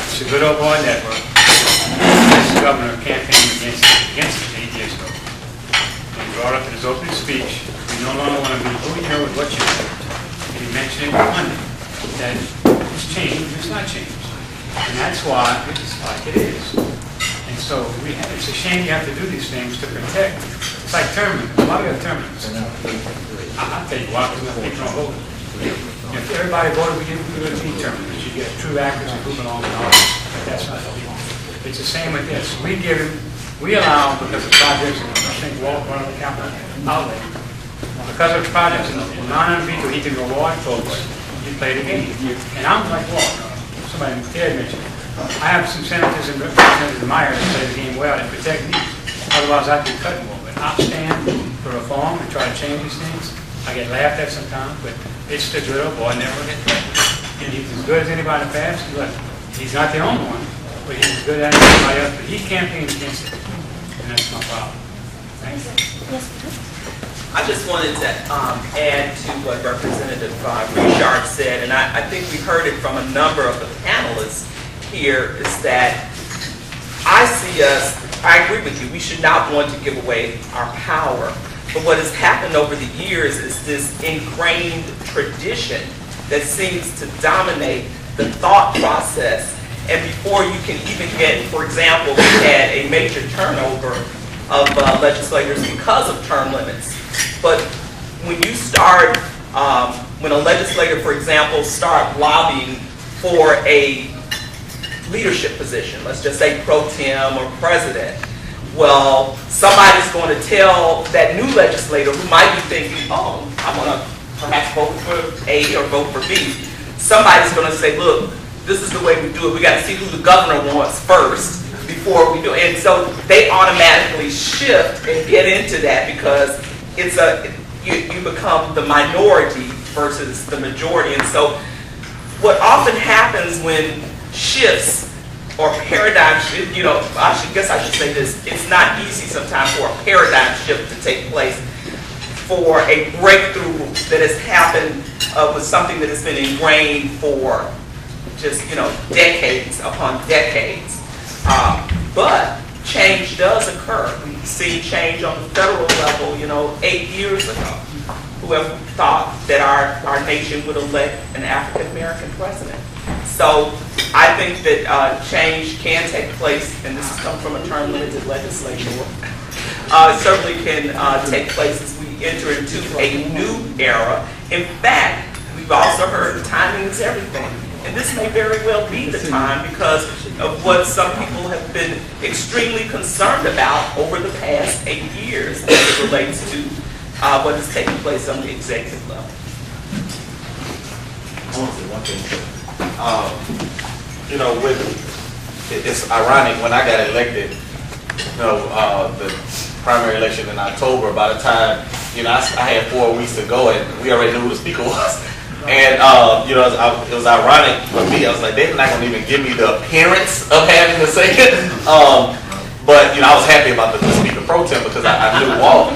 It's a good old boy network. This governor campaigned against it 8 years ago. And he brought up in his opening speech, we no longer want to be who you know and what you know. And he mentioned it on Monday, that it's changed, it's not changed. And that's why it's like it is. And so it's a shame you have to do these things to protect. It's like term limits. Why do we have term limits? I'll tell you why, because people don't vote. If everybody voted, we would be term limits. You get true actors and moving on and all that. But that's not the deal. It's the same with this. We allow, because of projects, and I think Walt brought up the capital outlay, because of projects, and non-veto, he can reward folks. You play the game. And I'm like Walt. Somebody, Ted mentioned, I have some senators and representatives in my area that play the game well and protect me. Otherwise, I'd be cutting more. But I'll stand for reform and try to change these things. I get laughed at sometimes, but it's the good old boy never get threatened. And he's as good as anybody in the past. Look, he's not the only one, but he's as good as anybody else. But he campaigned against it, and that's my problem. Thanks. I just wanted to add to what Representative Richard said, and I think we heard it from a number of the panelists here, is that I agree with you, we should not want to give away our power. But what has happened over the years is this ingrained tradition that seems to dominate the thought process. And before you can even get, for example, we had a major turnover of legislators because of term limits. But when you start, when a legislator, for example, start lobbying for a leadership position, let's just say pro tem or president, well, somebody's going to tell that new legislator who might be thinking, oh, I want to perhaps vote for A or vote for B. Somebody's going to say, look, this is the way we do it. We got to see who the governor wants first before we do it. And so they automatically shift and get into that because you become the minority versus the majority. And so what often happens when shifts or paradigm shift, I guess I should say this, it's not easy sometimes for a paradigm shift to take place, for a breakthrough that has happened with something that has been ingrained for just, decades upon decades. But change does occur. We've seen change on the federal level, 8 years ago. Whoever thought that our nation would elect an African-American president. So I think that change can take place, and this has come from a term-limited legislature. certainly can take place as we enter into a new era. In fact, we've also heard timing is everything. And this may very well be the time because of what some people have been extremely concerned about over the past 8 years as it relates to what is taking place on the executive level. I want to say one thing. It's ironic, when I got elected, the primary election in October, by the time, I had 4 weeks to go and we already knew who the speaker was. And, it was ironic for me. I was like, they're not going to even give me the appearance of having to say it. But, I was happy about the speaker pro tem because I knew Walt.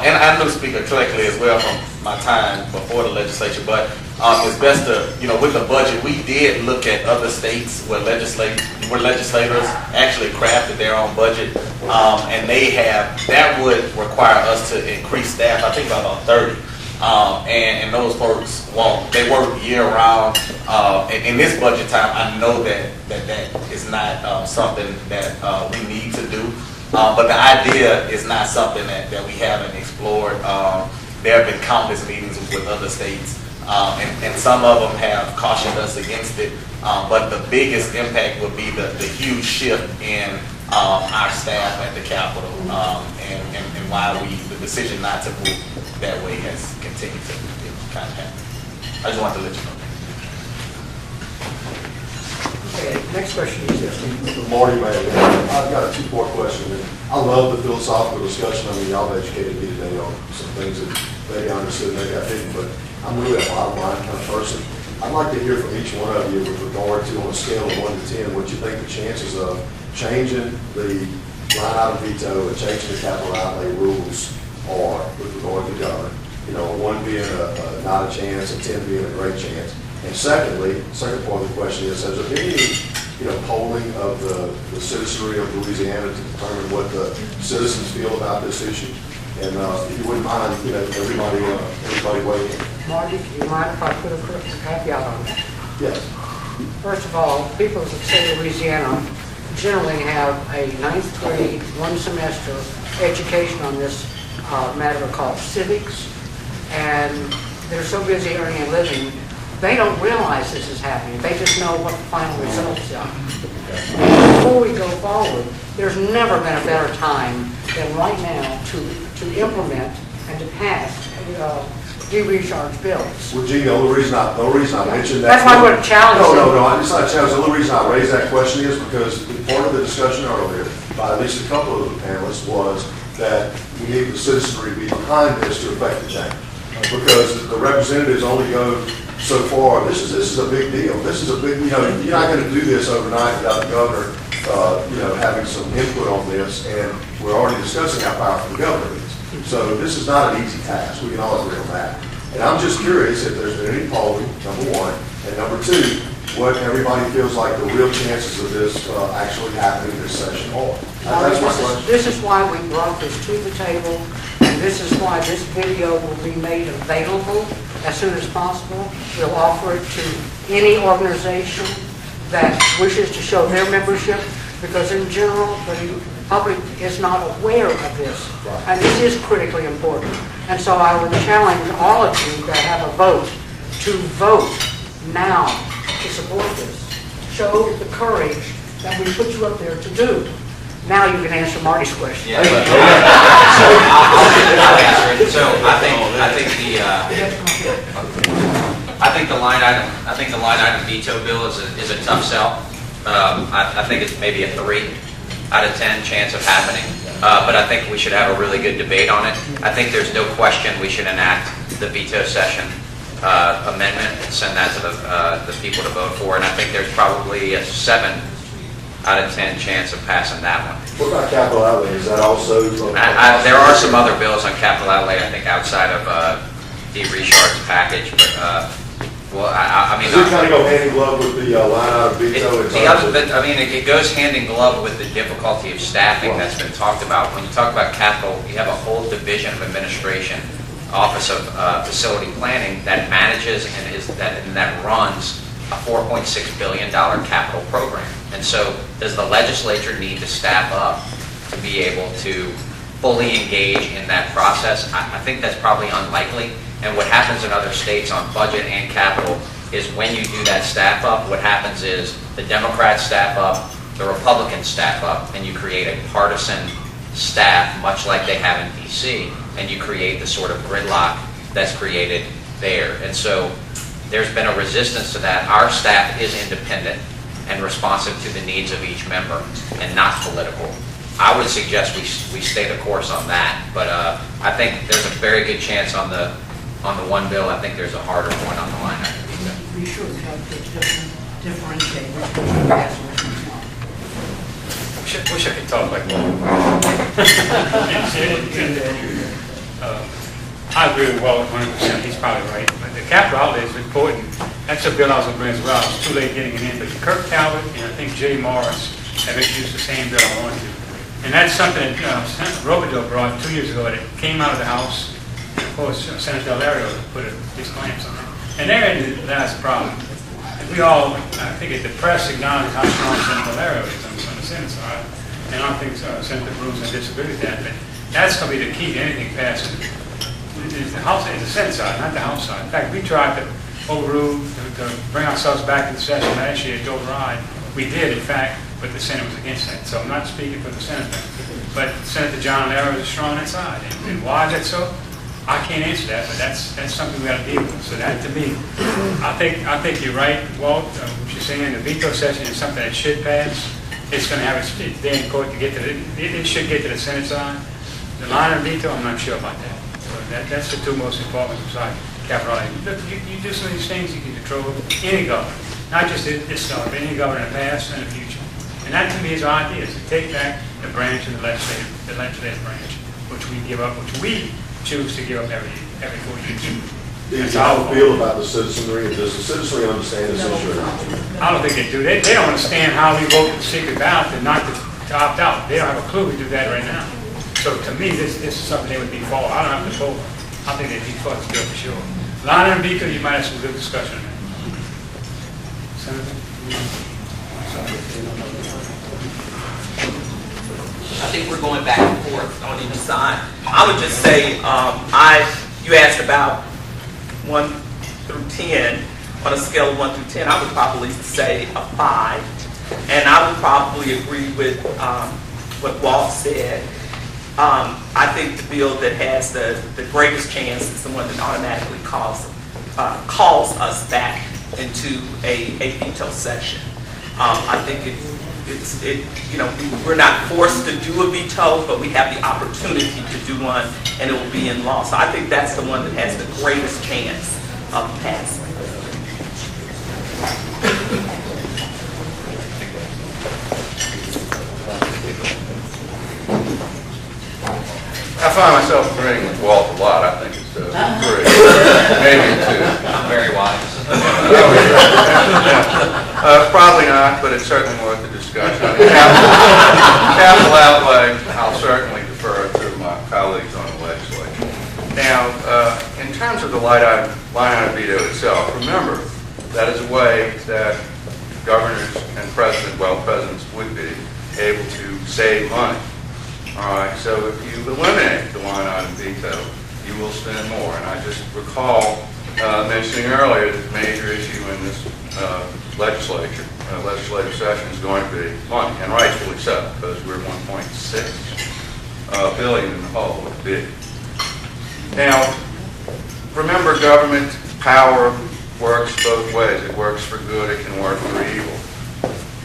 And I knew Speaker Cleckley as well from my time before the legislature. But it's best to, with the budget, we did look at other states where legislators actually crafted their own budget. And that would require us to increase staff, I think by about 30. And those folks they work year round. In this budget time, I know that is not something that we need to do. But the idea is not something that we haven't explored. There have been countless meetings with other states, and some of them have cautioned us against it. But the biggest impact would be the huge shift in our staff at the Capitol, and why the decision not to move that way has continued to kind of happen. I just wanted to let you know. Okay, next question is this. Good morning, Mayor. I've got a two-part question. And I love the philosophical discussion. I mean, y'all have educated me today on some things that maybe I understood, maybe I didn't, but I'm really a bottom line kind of person. I'd like to hear from each one of you with regard to, on a scale of 1 to 10, what you think the chances of changing the line item veto and changing the capital outlay rules are with regard to the governor. 1 being not a chance and 10 being a great chance. And secondly, second part of the question is, has there been any, polling of the citizenry of Louisiana to determine what the citizens feel about this issue? And if you wouldn't mind, everybody weigh in. Marty, do you mind if I put a caveat on that? Yes. First of all, people of the state of Louisiana generally have a 9th grade, 1 semester education on this matter called civics, and they're so busy earning a living, they don't realize this is happening. They just know what the final results are. Before we go forward, there's never been a better time than right now to implement and to pass de-recharge bills. Well, Gene, the only reason I mentioned that. That's why I would challenge you. No, it's not a challenge. The only reason I raised that question is because part of the discussion earlier, by at least a couple of the panelists, was that we need the citizenry to be behind this to affect the change. Because the representatives only go so far. This is a big deal. This is a big, you're not going to do this overnight without the governor, having some input on this. And we're already discussing how powerful the governor is. So this is not an easy task. We can all agree on that. And I'm just curious if there's been any polling, number one, and number two, what everybody feels like the real chances of this actually happening this session are. That's my question. This is why we brought this to the table, and this is why this video will be made available as soon as possible. We'll offer it to any organization that wishes to show their membership, because in general, the public is not aware of this, and this is critically important. And so I would challenge all of you that have a vote to vote now to support this. Show the courage that we put you up there to do. Now you can answer Marty's question. Yeah, but, I'll answer it. So I think the line item veto bill is a tough sell. I think it's maybe a 3 out of 10 chance of happening. But I think we should have a really good debate on it. I think there's no question we should enact the veto session amendment and send that to the people to vote for. And I think there's probably a 7 out of 10 chance of passing that one. What about capital outlay? Is that also? There are some other bills on capital outlay, I think, outside of the recharge package, but I mean. Does it kind of go hand in glove with the line item veto? It goes hand in glove with the difficulty of staffing that's been talked about. When you talk about capital, you have a whole division of administration, Office of Facility Planning, that manages and that runs a $4.6 billion capital program. And so does the legislature need to staff up to be able to fully engage in that process. I think that's probably unlikely. And what happens in other states on budget and capital is when you do that staff up, what happens is the Democrats staff up, the Republicans staff up, and you create a partisan staff, much like they have in DC, and you create the sort of gridlock that's created there. And so there's been a resistance to that. Our staff is independent and responsive to the needs of each member and not political. I would suggest we stay the course on that, but I think there's a very good chance on the one bill. I think there's a harder one on the line item veto. Be sure to differentiate which ones are pass and which ones not. Wish I could talk like that. I agree with Walt 100%, he's probably right. But the capital outlay is important. That's a bill I was going to bring as well. It's too late getting it in. But Kirk Talbot and I think Jay Morris have introduced the same bill I wanted to. And that's something that Senator Robideau brought 2 years ago that came out of the House. Of course, Senator Del Ario put his clamps on it. And therein lies the problem. We all, I think, the press acknowledges how strong Senator Del Ario is on the Senate side. And I don't think Senator Bruce will disagree with that. But that's going to be the key to anything passing. It's the Senate side, not the House side. In fact, we tried to overrule, to bring ourselves back to the session last year to override. We did, in fact, but the Senate was against that. So I'm not speaking for the Senate, but Senator John Laro is strong inside. And why is that so? I can't answer that, but that's something we got to deal with. So that, to me, I think you're right, Walt. What you're saying, the veto session is something that should pass. It's going to have its day in court to get to it should get to the Senate side. The line of veto, I'm not sure about that. So that's the two most important besides capital outlay. You do some of these things, you can control any government, not just this government, but any government in the past and the future. And that to me is our idea, is to take back the branch of the legislative branch, which we give up, which we choose to give up every 4 years. That's how I feel about the citizenry. Does the citizenry understand this issue? I don't think they do. They don't understand how we vote the secret ballot and not to opt out. They don't have a clue we do that right now. So to me, this is something they would default. I don't have to vote. I think they default to do it for sure. Line and veto, you might have some good discussion on that. Senator? I think we're going back and forth on either side. I would just say, you asked about 1 through 10. On a scale of 1 through 10, I would probably say a 5. And I would probably agree with what Walt said. I think the bill that has the greatest chance is the one that automatically calls us back into a veto session. I think we're not forced to do a veto, but we have the opportunity to do one, and it will be in law. So I think that's the one that has the greatest chance of passing. I find myself agreeing with Walt a lot. I think it's 3, maybe 2. I'm very wise. Probably not, but it's certainly worth the discussion. Capital outlay, I'll certainly defer to my colleagues on the legislature. Now, in terms of the line item veto itself, remember that is a way that governors and presidents would be able to save money. All right, so if you eliminate the line item veto, you will spend more. And I just recall mentioning earlier that the major issue in this legislative session is going to be money, and rightfully so, because we're 1.6 billion in the hole. It's big. Now, remember, government power works both ways. It works for good, it can work for evil.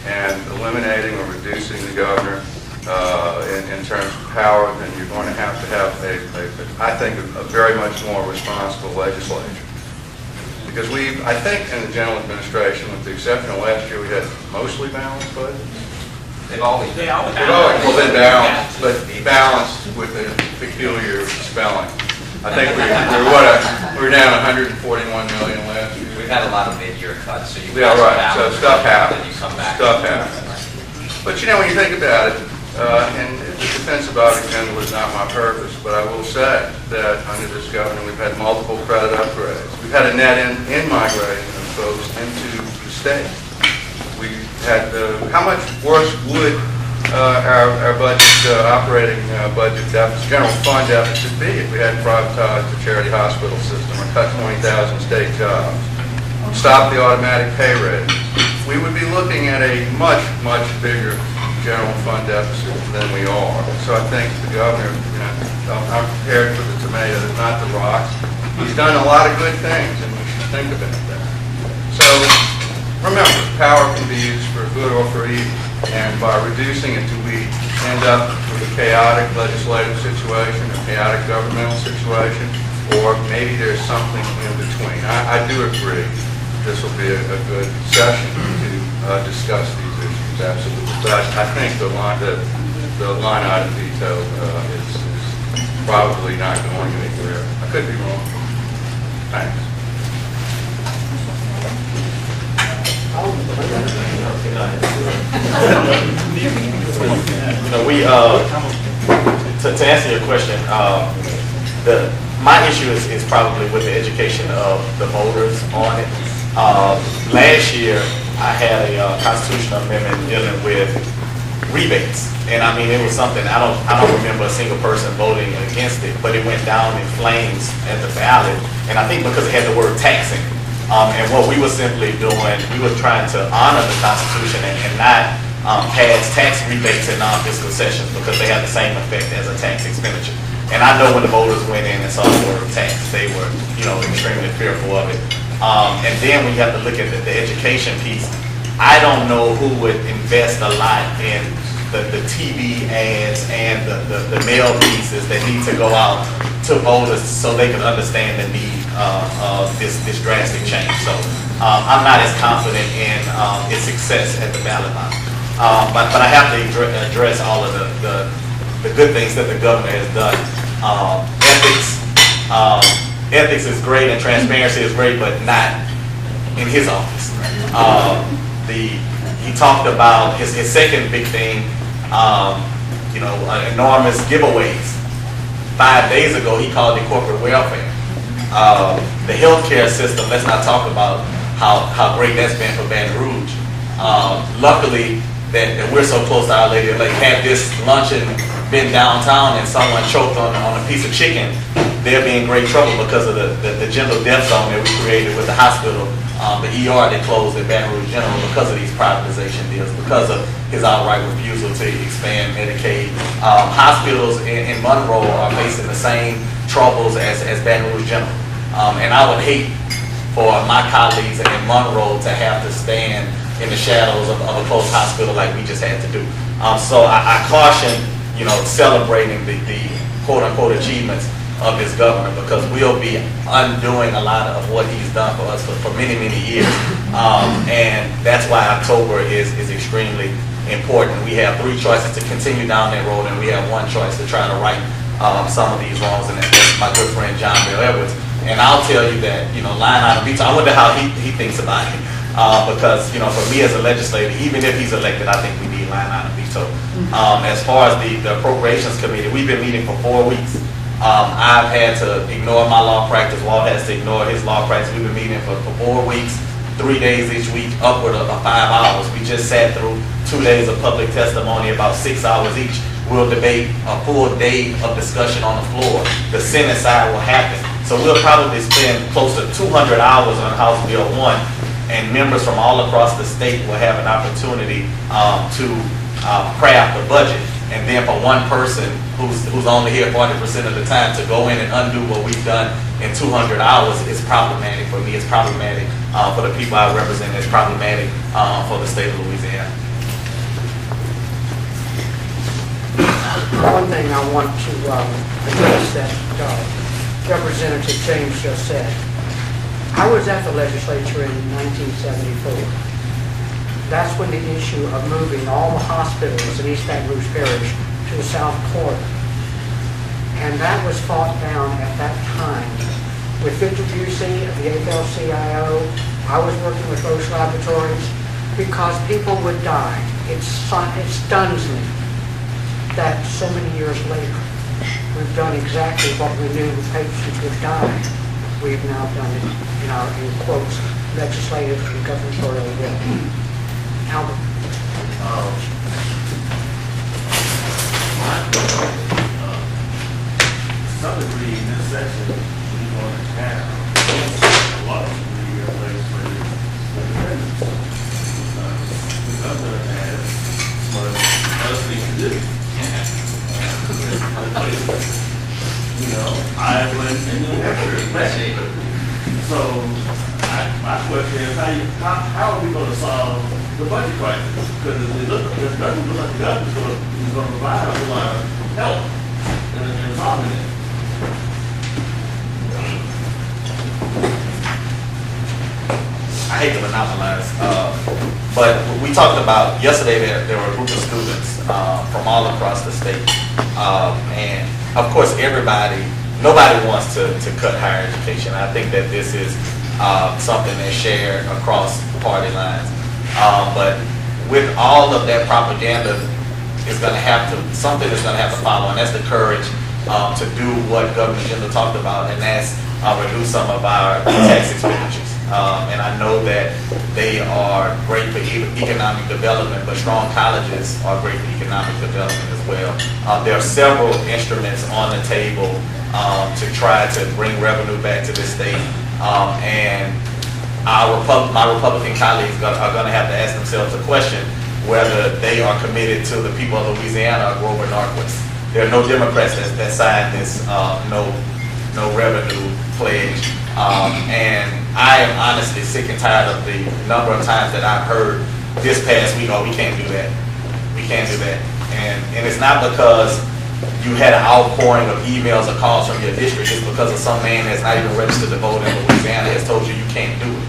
And eliminating or reducing the governor in terms of power, then you're going to have I think, a very much more responsible legislature. Because I think in the general administration, with the exception of last year, we had mostly balanced budgets. They've always been. Well, been balanced, but balanced with a peculiar spelling. I think we're down 141 million last year. We've had a lot of mid-year cuts, so you've Yeah, got right. So balance, stuff happens. then you come back. Stuff happens. But when you think about it, and the defense of Bobby Kendall is not my purpose, but I will say that under this government we've had multiple credit upgrades. We've had a net in-migration of folks into the state. We had how much worse would our budget, operating budget deficit, general fund deficit be if we hadn't privatized the charity hospital system or cut 20,000 state jobs, stop the automatic pay raise. We would be looking at a much, much bigger general fund deficit than we are. So I think the governor, I'm prepared for the tomatoes, not the rocks. He's done a lot of good things, and we should think about that. So remember, power can be used for good or for evil, and by reducing it, do we end up with a chaotic legislative situation, a chaotic governmental situation, or maybe there's something in between. I do agree this will be a good session to discuss these issues, absolutely. But I think the line item detail is probably not going anywhere. I could be wrong. Thanks. To answer your question, my issue is probably with the education of the voters on it. Last year, I had a constitutional amendment dealing with rebates, and I mean it was something I don't remember a single person voting against it, but it went down in flames at the ballot, and I think because it had the word taxing. And what we were simply doing, we were trying to honor the Constitution and not pass tax rebates in non-fiscal sessions because they have the same effect as a tax expenditure. And I know when the voters went in and saw the word tax, they were, extremely fearful of it. And then when you have to look at the education piece, I don't know who would invest a lot in the TV ads and the mail pieces that need to go out to voters so they can understand the need of this drastic change. So I'm not as confident in its success at the ballot box. But I have to address all of the good things that the governor has done. Ethics is great and transparency is great, but not in his office. He talked about his second big thing, enormous giveaways. 5 days ago, he called it corporate welfare. The healthcare system, let's not talk about how great that's been for Baton Rouge. Luckily, that we're so close to Our Lady of Lake. Had this luncheon been downtown and someone choked on a piece of chicken, they'll be in great trouble because of the gentle death zone that we created with the hospital, the ER that closed at Baton Rouge General because of these privatization deals, because of his outright refusal to expand Medicaid. Hospitals in Monroe are facing the same troubles as Baton Rouge General. And I would hate for my colleagues in Monroe to have to stand in the shadows of a closed hospital like we just had to do. So I caution, celebrating the quote-unquote achievements of this governor because we'll be undoing a lot of what he's done for us for many, many years. And that's why October is extremely important. We have 3 choices to continue down that road, and we have 1 choice to try to right some of these wrongs, and that's my good friend John Bell Edwards. And I'll tell you that, line item veto, I wonder how he thinks about it. Because, for me as a legislator, even if he's elected, I think we need line item veto. As far as the Appropriations Committee, we've been meeting for 4 weeks. I've had to ignore my law practice. Walt has to ignore his law practice. We've been meeting for 4 weeks, 3 days each week, upward of 5 hours. We just sat through 2 days of public testimony, about 6 hours each. We'll debate a full day of discussion on the floor. The Senate side will happen. So we'll probably spend close to 200 hours on House Bill 1, and members from all across the state will have an opportunity to craft a budget. And then for one person who's only here 40% of the time to go in and undo what we've done in 200 hours is problematic for me. It's problematic for the people I represent. It's problematic for the state of Louisiana. One thing I want to address that Representative James just said. I was at the legislature in 1974. That's when the issue of moving all the hospitals in East Baton Rouge Parish to the South Quarter. And that was fought down at that time with Victor Busey of the AFL-CIO. I was working with Roche Laboratories because people would die. It stuns me that so many years later we've done exactly what we knew patients would die. We've now done it in our, in quotes, legislative and gubernatorial will. Albert. some degree in this session, we're going to have a lot of degree of legislative independence. We don't have what other things to do. You know, Iowa and New Hampshire. So, my question is, how are we going to solve the budget crisis? Because it doesn't look like the government is going to provide a whole lot of help in solving it. I hate to monopolize, but we talked about, yesterday there were a group of students from all across the state. And of course, nobody wants to cut higher education. I think that this is something that's shared across party lines. But with all of that propaganda, something is going to have to follow, and that's the courage to do what Governor Jindal talked about, and that's reduce some of our tax expenditures. And I know that they are great for economic development, but strong colleges are great for economic development as well. There are several instruments on the table to try to bring revenue back to the state. And my Republican colleagues are going to have to ask themselves a question whether they are committed to the people of Louisiana or Grover Norquist. There are no Democrats that signed this no revenue pledge. And I am honestly sick and tired of the number of times that I've heard this past week, oh, we can't do that. We can't do that. And it's not because you had an outpouring of emails or calls from your district. It's because of some man that's not even registered to vote in Louisiana has told you you can't do it.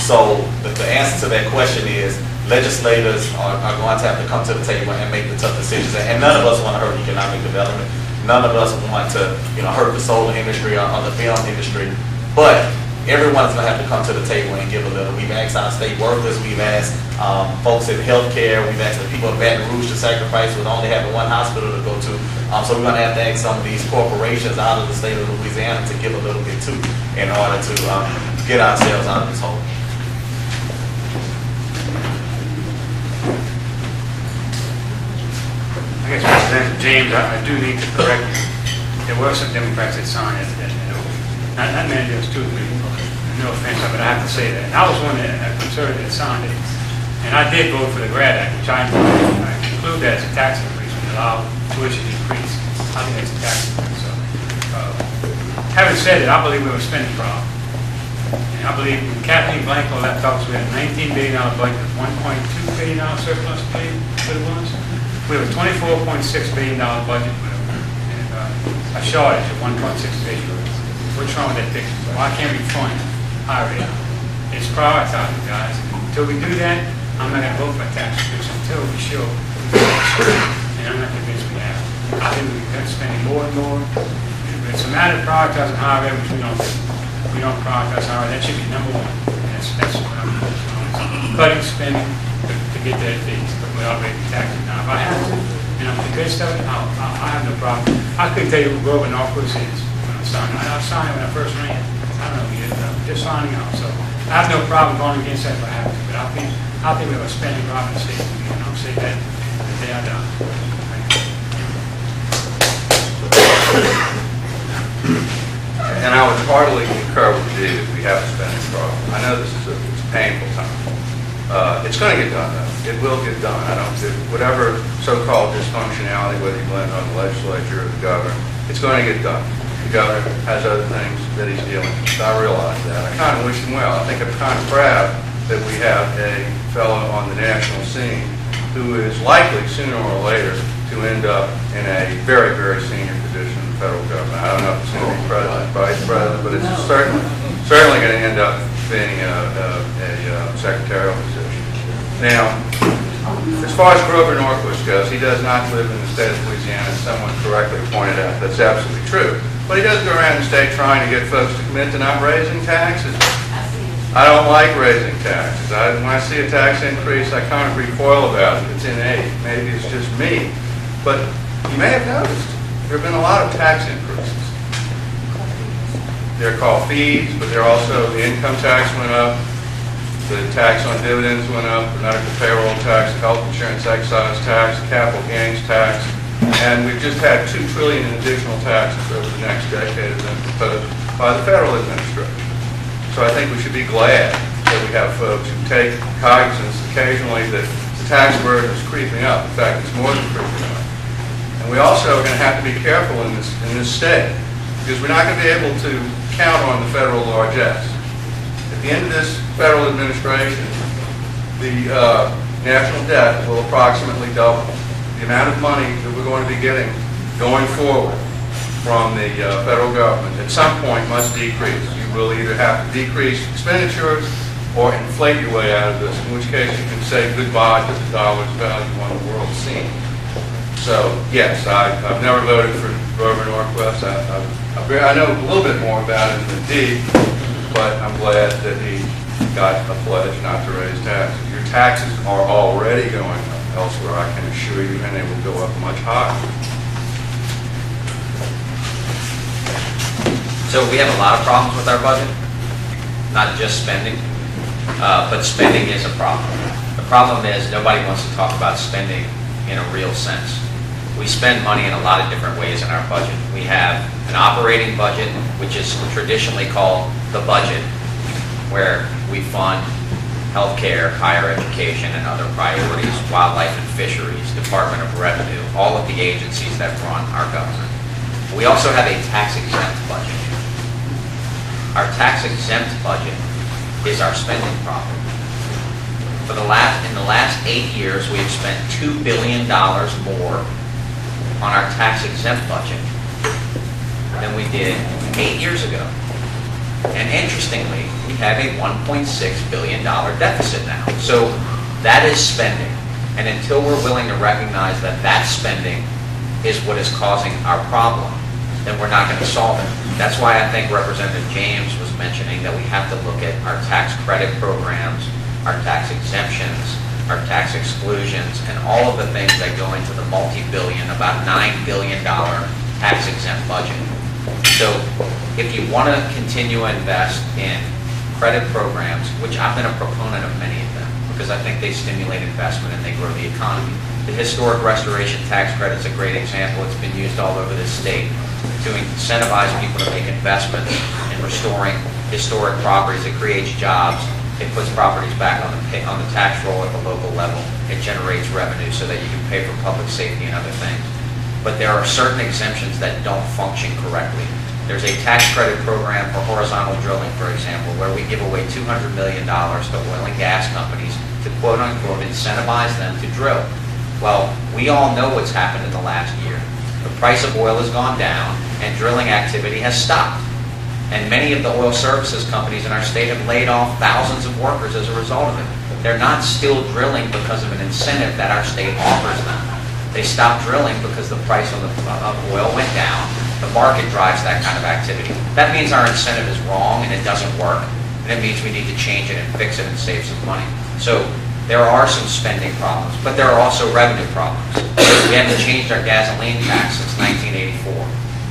So the answer to that question is legislators are going to have to come to the table and make the tough decisions. And none of us want to hurt economic development. None of us want to hurt the solar industry or the film industry. But everyone's going to have to come to the table and give a little. We've asked our state workers, we've asked folks in healthcare, we've asked the people of Baton Rouge to sacrifice with only having one hospital to go to. So we're going to have to ask some of these corporations out of the state of Louisiana to give a little bit too in order to get ourselves out of this hole. I guess, Representative James, I do need to correct you. There were some Democrats that signed it. Not many, there was 2 or 3. No offense, but I have to say that. And I was one that conservative that signed it. And I did vote for the GRAD Act, which I include that as a tax increase. We allow tuition increase. I think that's a tax increase. So, having said that, I believe we have a spending problem. And I believe when Kathleen Blanco left office, we had a $19 billion budget, $1.2 billion surplus for the ones. We have a $24.6 billion budget, and a shortage of $1.6 billion. What's wrong with that picture? Why can't we fund higher rate? It's prioritizing, guys. Until we do that, I'm not going to vote for a tax increase until we show. And I'm not convinced we have. I think we're spending more and more. It's a matter of prioritizing higher rate, which we don't do. We don't prioritize higher rate. That should be number 1. That's what I'm focused on. Cutting spending to get that fixed, but without raising taxes. Now, if I have to, and I'm convinced of it, I have no problem. I couldn't tell you who Grover Norquist is. I signed when I first ran. I don't know yet, but I'm just signing out. So I have no problem going against that if I have to. But I think we have a spending problem in the state. And I'll say that the day I die. And I would heartily concur with you that we have a spending problem. I know this is it's a painful time. It's going to get done, though. It will get done. Whatever so-called dysfunctionality, whether you blame it on the legislature or the governor, it's going to get done. The governor has other things that he's dealing with. I realize that. I kind of wish him well. I think I'm kind of proud that we have a fellow on the national scene who is likely sooner or later to end up in a very, very senior position in the federal government. I don't know if it's going to be president, vice president, but it's certainly going to end up being a secretarial position. Now, as far as Grover Norquist goes, he does not live in the state of Louisiana, as someone correctly pointed out. That's absolutely true. But he does go around the state trying to get folks to commit to not raising taxes. I don't like raising taxes. When I see a tax increase, I kind of recoil about it. It's innate. Maybe it's just me. But you may have noticed there have been a lot of tax increases. They're called fees, but they're also, the income tax went up, the tax on dividends went up, the medical payroll tax, the health insurance excise tax, the capital gains tax. And we've just had $2 trillion in additional taxes over the next decade have been proposed by the federal administration. So I think we should be glad that we have folks who take cognizance occasionally that the tax burden is creeping up. In fact, it's more than creeping up. And we also are going to have to be careful in this state, because we're not going to be able to count on the federal largesse. At the end of this federal administration, the national debt will approximately double. The amount of money that we're going to be getting going forward from the federal government at some point must decrease. You will either have to decrease expenditures or inflate your way out of this, in which case you can say goodbye to the dollar's value on the world scene. So, yes, I've never voted for Grover Norquist. I know a little bit more about him than Dee, but I'm glad that he got a pledge not to raise taxes. Your taxes are already going up elsewhere, I can assure you, and they will go up much higher. So we have a lot of problems with our budget, not just spending, but spending is a problem. The problem is nobody wants to talk about spending in a real sense. We spend money in a lot of different ways in our budget. We have an operating budget, which is traditionally called the budget, where we fund healthcare, higher education, and other priorities, wildlife and fisheries, Department of Revenue, all of the agencies that run our government. We also have a tax-exempt budget. Our tax-exempt budget is our spending problem. In the last 8 years, we have spent $2 billion more on our tax-exempt budget than we did 8 years ago. And interestingly, we have a $1.6 billion deficit now. So that is spending. And until we're willing to recognize that that spending is what is causing our problem, then we're not going to solve it. That's why I think Representative James was mentioning that we have to look at our tax credit programs, our tax exemptions, our tax exclusions, and all of the things that go into the multi-billion, about $9 billion tax-exempt budget. So if you want to continue to invest in credit programs, which I've been a proponent of many of them, because I think they stimulate investment and they grow the economy. The historic restoration tax credit is a great example. It's been used all over this state to incentivize people to make investments in restoring historic properties. It creates jobs. It puts properties back on the tax roll at the local level. It generates revenue so that you can pay for public safety and other things. But there are certain exemptions that don't function correctly. There's a tax credit program for horizontal drilling, for example, where we give away $200 million to oil and gas companies to quote unquote incentivize them to drill. Well, we all know what's happened in the last year. The price of oil has gone down and drilling activity has stopped. And many of the oil services companies in our state have laid off thousands of workers as a result of it. They're not still drilling because of an incentive that our state offers them. They stopped drilling because the price of oil went down. The market drives that kind of activity. That means our incentive is wrong and it doesn't work. And it means we need to change it and fix it and save some money. So there are some spending problems, but there are also revenue problems. We haven't changed our gasoline tax since 1984.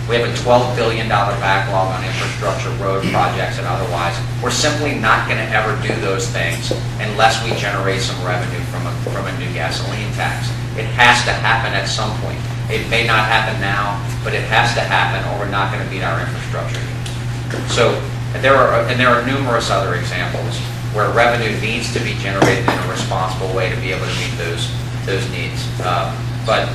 We have a $12 billion backlog on infrastructure, road projects, and otherwise. We're simply not going to ever do those things unless we generate some revenue from a new gasoline tax. It has to happen at some point. It may not happen now, but it has to happen or we're not going to meet our infrastructure needs. So there are numerous other examples where revenue needs to be generated in a responsible way to be able to meet those needs. But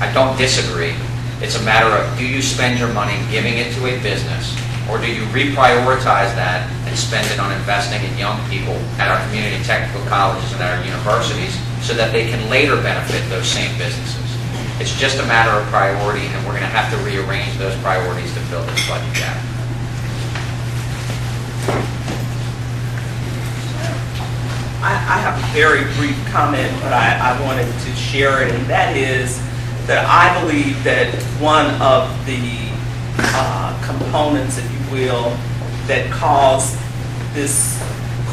I don't disagree. It's a matter of, do you spend your money giving it to a business, or do you reprioritize that and spend it on investing in young people at our community technical colleges and our universities so that they can later benefit those same businesses? It's just a matter of priority, and we're going to have to rearrange those priorities to fill this budget gap. I have a very brief comment, but I wanted to share it, and that is that I believe that one of the components, if you will, that caused this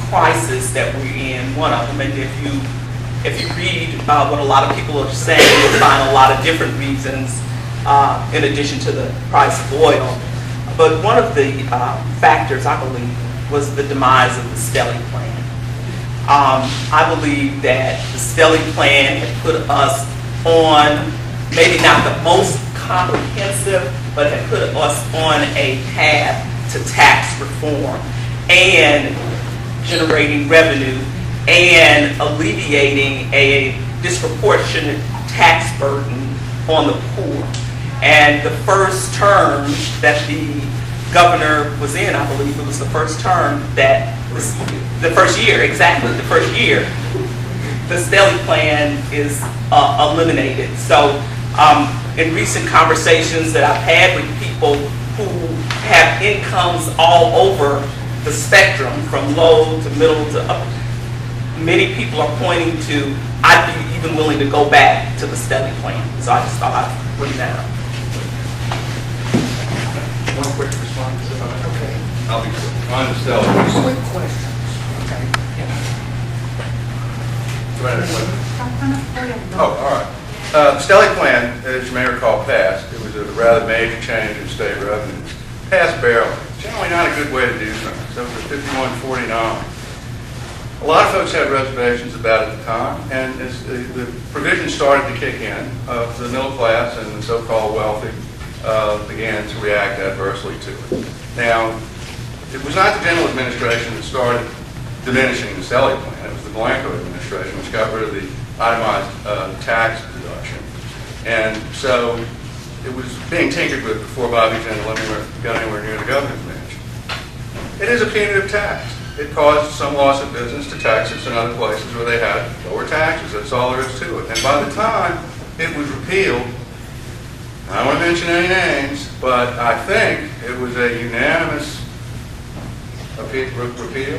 crisis that we're in, one of them, and if you read what a lot of people are saying, you'll find a lot of different reasons in addition to the price of oil. But one of the factors, I believe, was the demise of the Stelly Plan. I believe that the Stelly Plan had put us on maybe not the most comprehensive, but have put us on a path to tax reform and generating revenue and alleviating a disproportionate tax burden on the poor. And the first term that the governor was in, I believe it was the first term that, the first year, exactly, the first year, the Stelly plan is eliminated. So in recent conversations that I've had with people who have incomes all over the spectrum, from low to middle to up, many people are pointing to, I'd be even willing to go back to the Stelly plan. So I just thought I'd bring that up. One quick response. Okay. I'll be quick. On the Stelly. Quick questions. Okay. Oh, all right. The Stelly plan, as you may recall, passed. It was a rather major change in state revenues. Passed barely. Generally not a good way to do things. It was a 51-49. A lot of folks had reservations about it at the time, and as the provisions started to kick in, the middle class and the so-called wealthy began to react adversely to it. Now, it was not the general administration that started diminishing the Stelly plan. It was the Blanco administration, which got rid of the itemized tax deduction. And so it was being tinkered with before Bobby Jindal got anywhere near the governor's mansion. It is a punitive tax. It caused some loss of business to Texas and other places where they had lower taxes. That's all there is to it. And by the time it was repealed, I don't want to mention any names, but I think it was a unanimous repeal.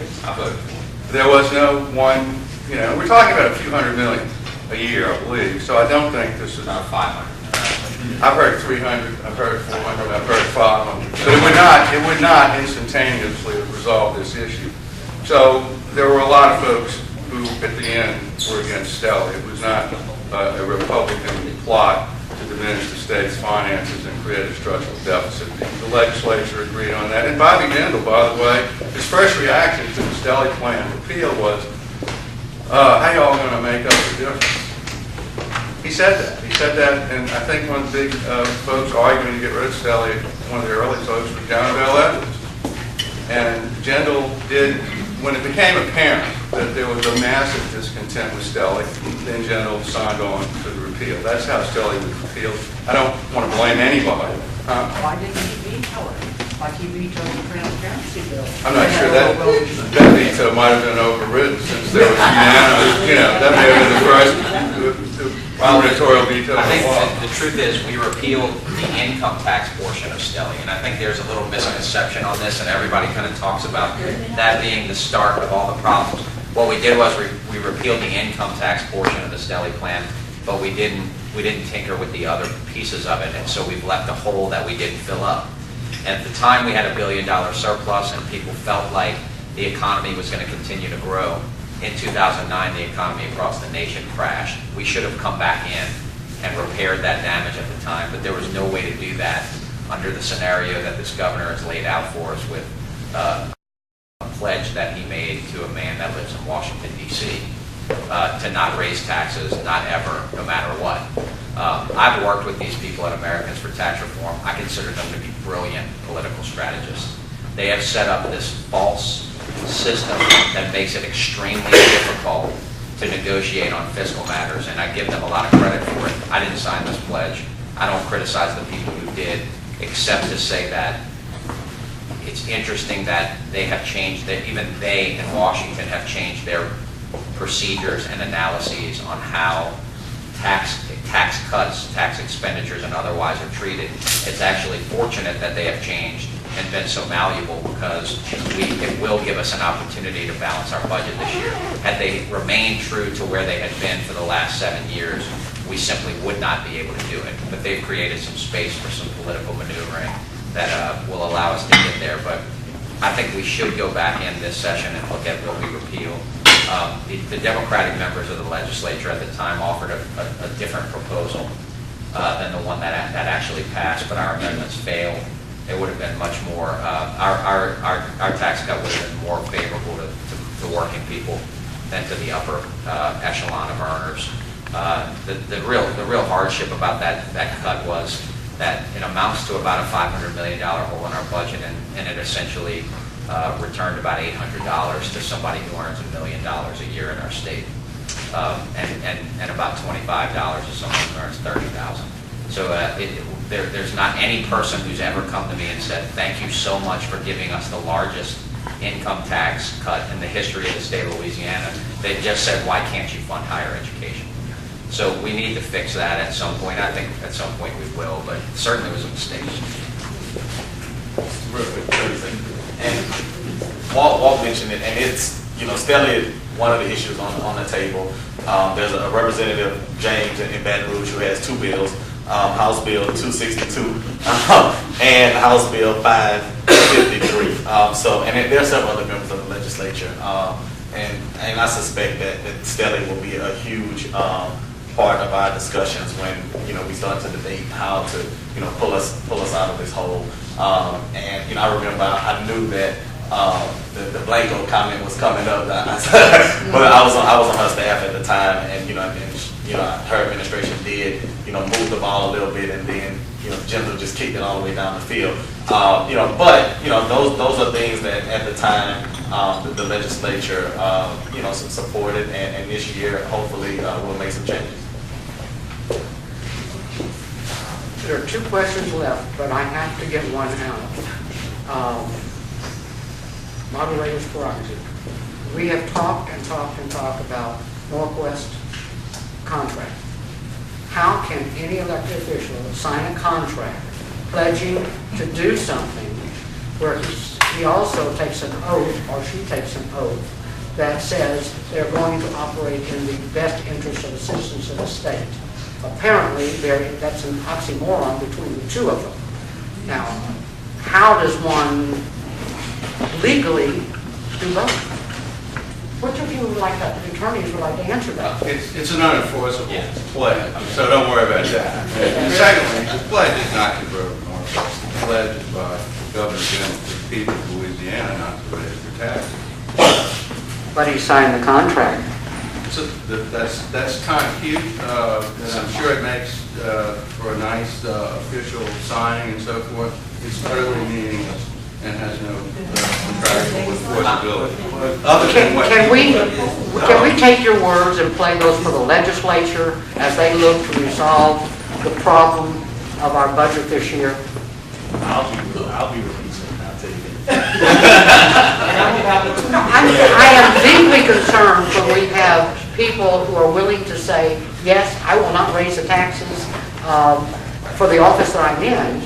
There was no one, we're talking about a few $100 million a year, I believe, so I don't think this is... About 500. I've heard 300, I've heard 400, I've heard 500. But it would not instantaneously resolve this issue. So there were a lot of folks who, at the end, were against Stelly. It was not a Republican plot to diminish the state's finances and create a structural deficit. The legislature agreed on that. And Bobby Jindal, by the way, his first reaction to the Stelly plan repeal was, how y'all going to make up the difference? He said that. He said that, and I think one of the big folks arguing to get rid of Stelly, one of the early folks, was John Bell Edwards. And Jindal did, when it became apparent that there was a massive discontent with Stelly, then Jindal signed on to the repeal. That's how Stelly was repealed. I don't want to blame anybody. Why didn't he veto it? Like he vetoed the transparency bill? I'm not sure that veto might have been overridden since there was unanimous, that may have been the first gubernatorial veto. I think the truth is we repealed the income tax portion of Stelly, and I think there's a little misconception on this, and everybody kind of talks about that being the start of all the problems. What we did was we repealed the income tax portion of the Stelly plan, but we didn't tinker with the other pieces of it, and so we've left a hole that we didn't fill up. And at the time, we had $1 billion surplus, and people felt like the economy was going to continue to grow. In 2009, the economy across the nation crashed. We should have come back in and repaired that damage at the time, but there was no way to do that under the scenario that this governor has laid out for us with a pledge that he made to a man that lives in Washington, D.C., to not raise taxes, not ever, no matter what. I've worked with these people at Americans for Tax Reform. I consider them to be brilliant political strategists. They have set up this false system that makes it extremely difficult to negotiate on fiscal matters, and I give them a lot of credit for it. I didn't sign this pledge. I don't criticize the people who did, except to say that it's interesting that they have changed, that even they in Washington have changed their procedures and analyses on how tax cuts, tax expenditures, and otherwise are treated. It's actually fortunate that they have changed and been so malleable, because it will give us an opportunity to balance our budget this year. Had they remained true to where they had been for the last 7 years, we simply would not be able to do it. But they've created some space for some political maneuvering that will allow us to get there. But I think we should go back in this session and look at what we repealed. The Democratic members of the legislature at the time offered a different proposal than the one that actually passed, but our amendments failed. It would have been much more, our tax cut would have been more favorable to working people than to the upper echelon of earners. The real hardship about that cut was that it amounts to about a $500 million hole in our budget, and it essentially returned about $800 to somebody who earns $1 million a year in our state, and about $25 to someone who earns $30,000. So there's not any person who's ever come to me and said, thank you so much for giving us the largest income tax cut in the history of the state of Louisiana. They just said, why can't you fund higher education? So we need to fix that at some point. I think at some point we will, but certainly it was a mistake. And Walt mentioned it, and it's, still is one of the issues on the table. There's a Representative James in Baton Rouge who has two bills, House Bill 262 and House Bill 553. And there are several other members of the legislature, and I suspect that Stelly will be a huge part of our discussions when we start to debate how to pull us out of this hole. And I remember I knew that the Blanco comment was coming up, but I was on her staff at the time, and her administration did move the ball a little bit, and then Jindal just kicked it all the way down the field. Those are things that at the time the legislature supported, and this year hopefully we'll make some changes. There are two questions left, but I have to get one out. Moderator's prerogative. We have talked and talked and talked about Northwest contract. How can any elected official sign a contract pledging to do something where he also takes an oath, or she takes an oath, that says they're going to operate in the best interest of the citizens of the state? Apparently, that's an oxymoron between the two of them. Now, how does one legally do both? Which of you would like that? The attorneys would like to answer that. It's an unenforceable pledge, so don't worry about that. And secondly, the pledge is not to grow Northwest. The pledge is by Governor Jim to the people of Louisiana not to raise their taxes. But he signed the contract. So that's kind of cute, and I'm sure it makes for a nice official signing and so forth. It's utterly meaningless and has no contractual enforceability. Can we take your words and play those for the legislature as they look to resolve the problem of our budget this year? I'll be releasing. I'll tell you I am deeply concerned when we have people who are willing to say, yes, I will not raise the taxes for the office that I'm in.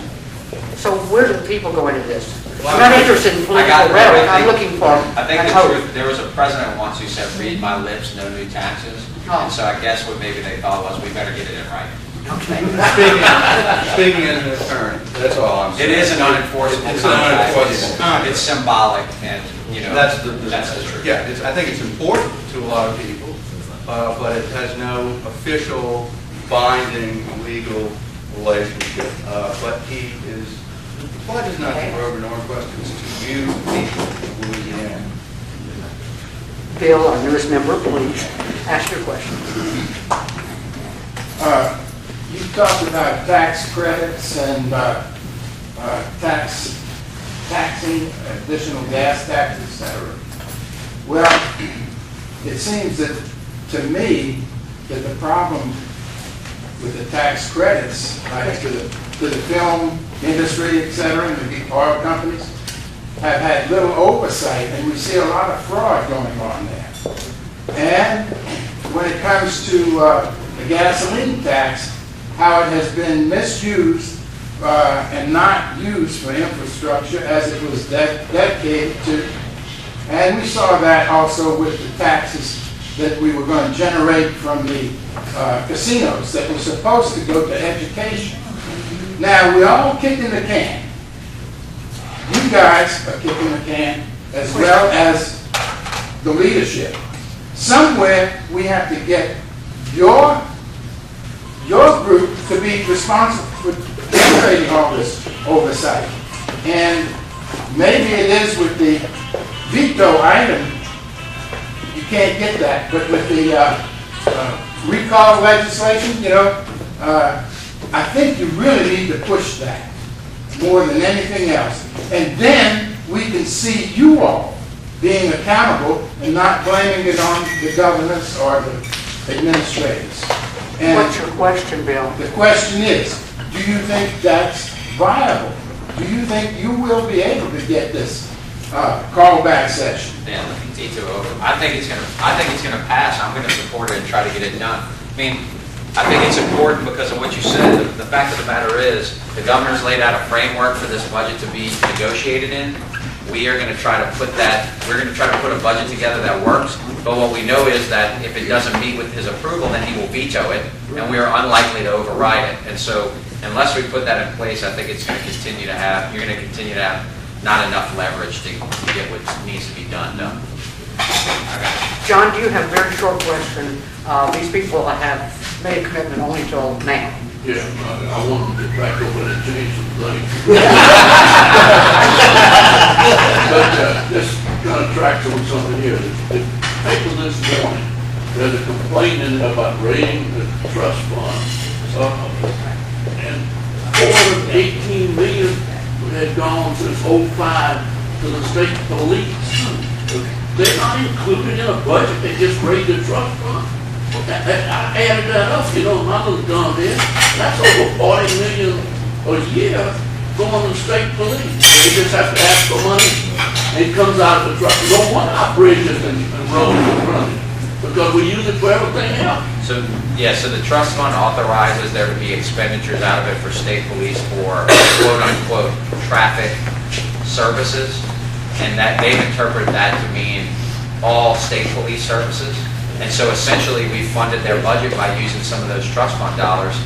So where do people go into this? I'm not interested in political rhetoric. I'm looking for I think an the hope. truth, there was a president once who said, read my lips, no new taxes. And so I guess what maybe they thought was, we better get it in writing. Okay. Speaking as an attorney, that's all I'm saying. It is an unenforceable It's an contract. unenforceable contract. It's symbolic, and, That's the truth. Yeah, I think it's important to a lot of people, but it has no official binding legal relationship. But the pledge is not to Grover Northwest, it's to you, the people of Louisiana. Bill, our newest member, please ask your question. You talked about tax credits and taxing, additional gas taxes, etc. Well, it seems that to me that the problem with the tax credits, like to the film industry, etc., and the big oil companies, have had little oversight, and we see a lot of fraud going on there. And when it comes to the gasoline tax, how it has been misused and not used for infrastructure as it was dedicated to. And we saw that also with the taxes that we were going to generate from the casinos that were supposed to go to education. Now, we're all kicking the can. You guys are kicking the can as well as the leadership. Somewhere we have to get your group to be responsible for generating all this oversight. And maybe it is with the veto item, you can't get that, but with the recall legislation, I think you really need to push that more than anything else. And then we can see you all being accountable and not blaming it on the governors or the administrators. And What's your question, Bill? the question is, do you think that's viable? Do you think you will be able to get this callback session? Yeah, Tito, I think it's gonna pass. I'm gonna support it and try to get it done. I mean, I think it's important because of what you said. The fact of the matter is, the governor's laid out a framework for this budget to be negotiated in. We are gonna try to put a budget together that works. But what we know is that if it doesn't meet with his approval, then he will veto it, and we are unlikely to override it. And so, unless we put that in place, I think it's gonna continue to have, you're gonna continue to have not enough leverage to get what needs to be done. John, do you have a very short question? These people have made a commitment only till now. Yeah, I want to get back over and change some things. But just kind of track on something here. The paper this morning, there's a complaint in there about raiding the trust fund. And $418 million had gone since '05 to the state police. They're not included in a budget, they just raided the trust fund. I added that up, my little dumb head. That's over $40 million a year going to the state police. They just have to ask for money, and it comes out of the trust. We don't want our bridges and roads running, because we use it for everything else. So the trust fund authorizes there to be expenditures out of it for state police for quote-unquote traffic services, and that they've interpreted that to mean all state police services. And so essentially, we funded their budget by using some of those trust fund dollars,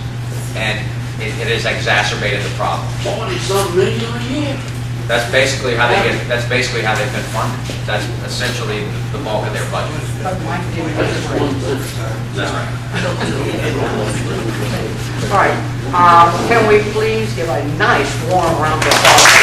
and it has exacerbated the problem. 40-some million a year. That's basically how they've been funded. That's essentially the bulk of their budget. But Mike didn't That's just one thing. That's right. All right, can we please give a nice warm round of applause?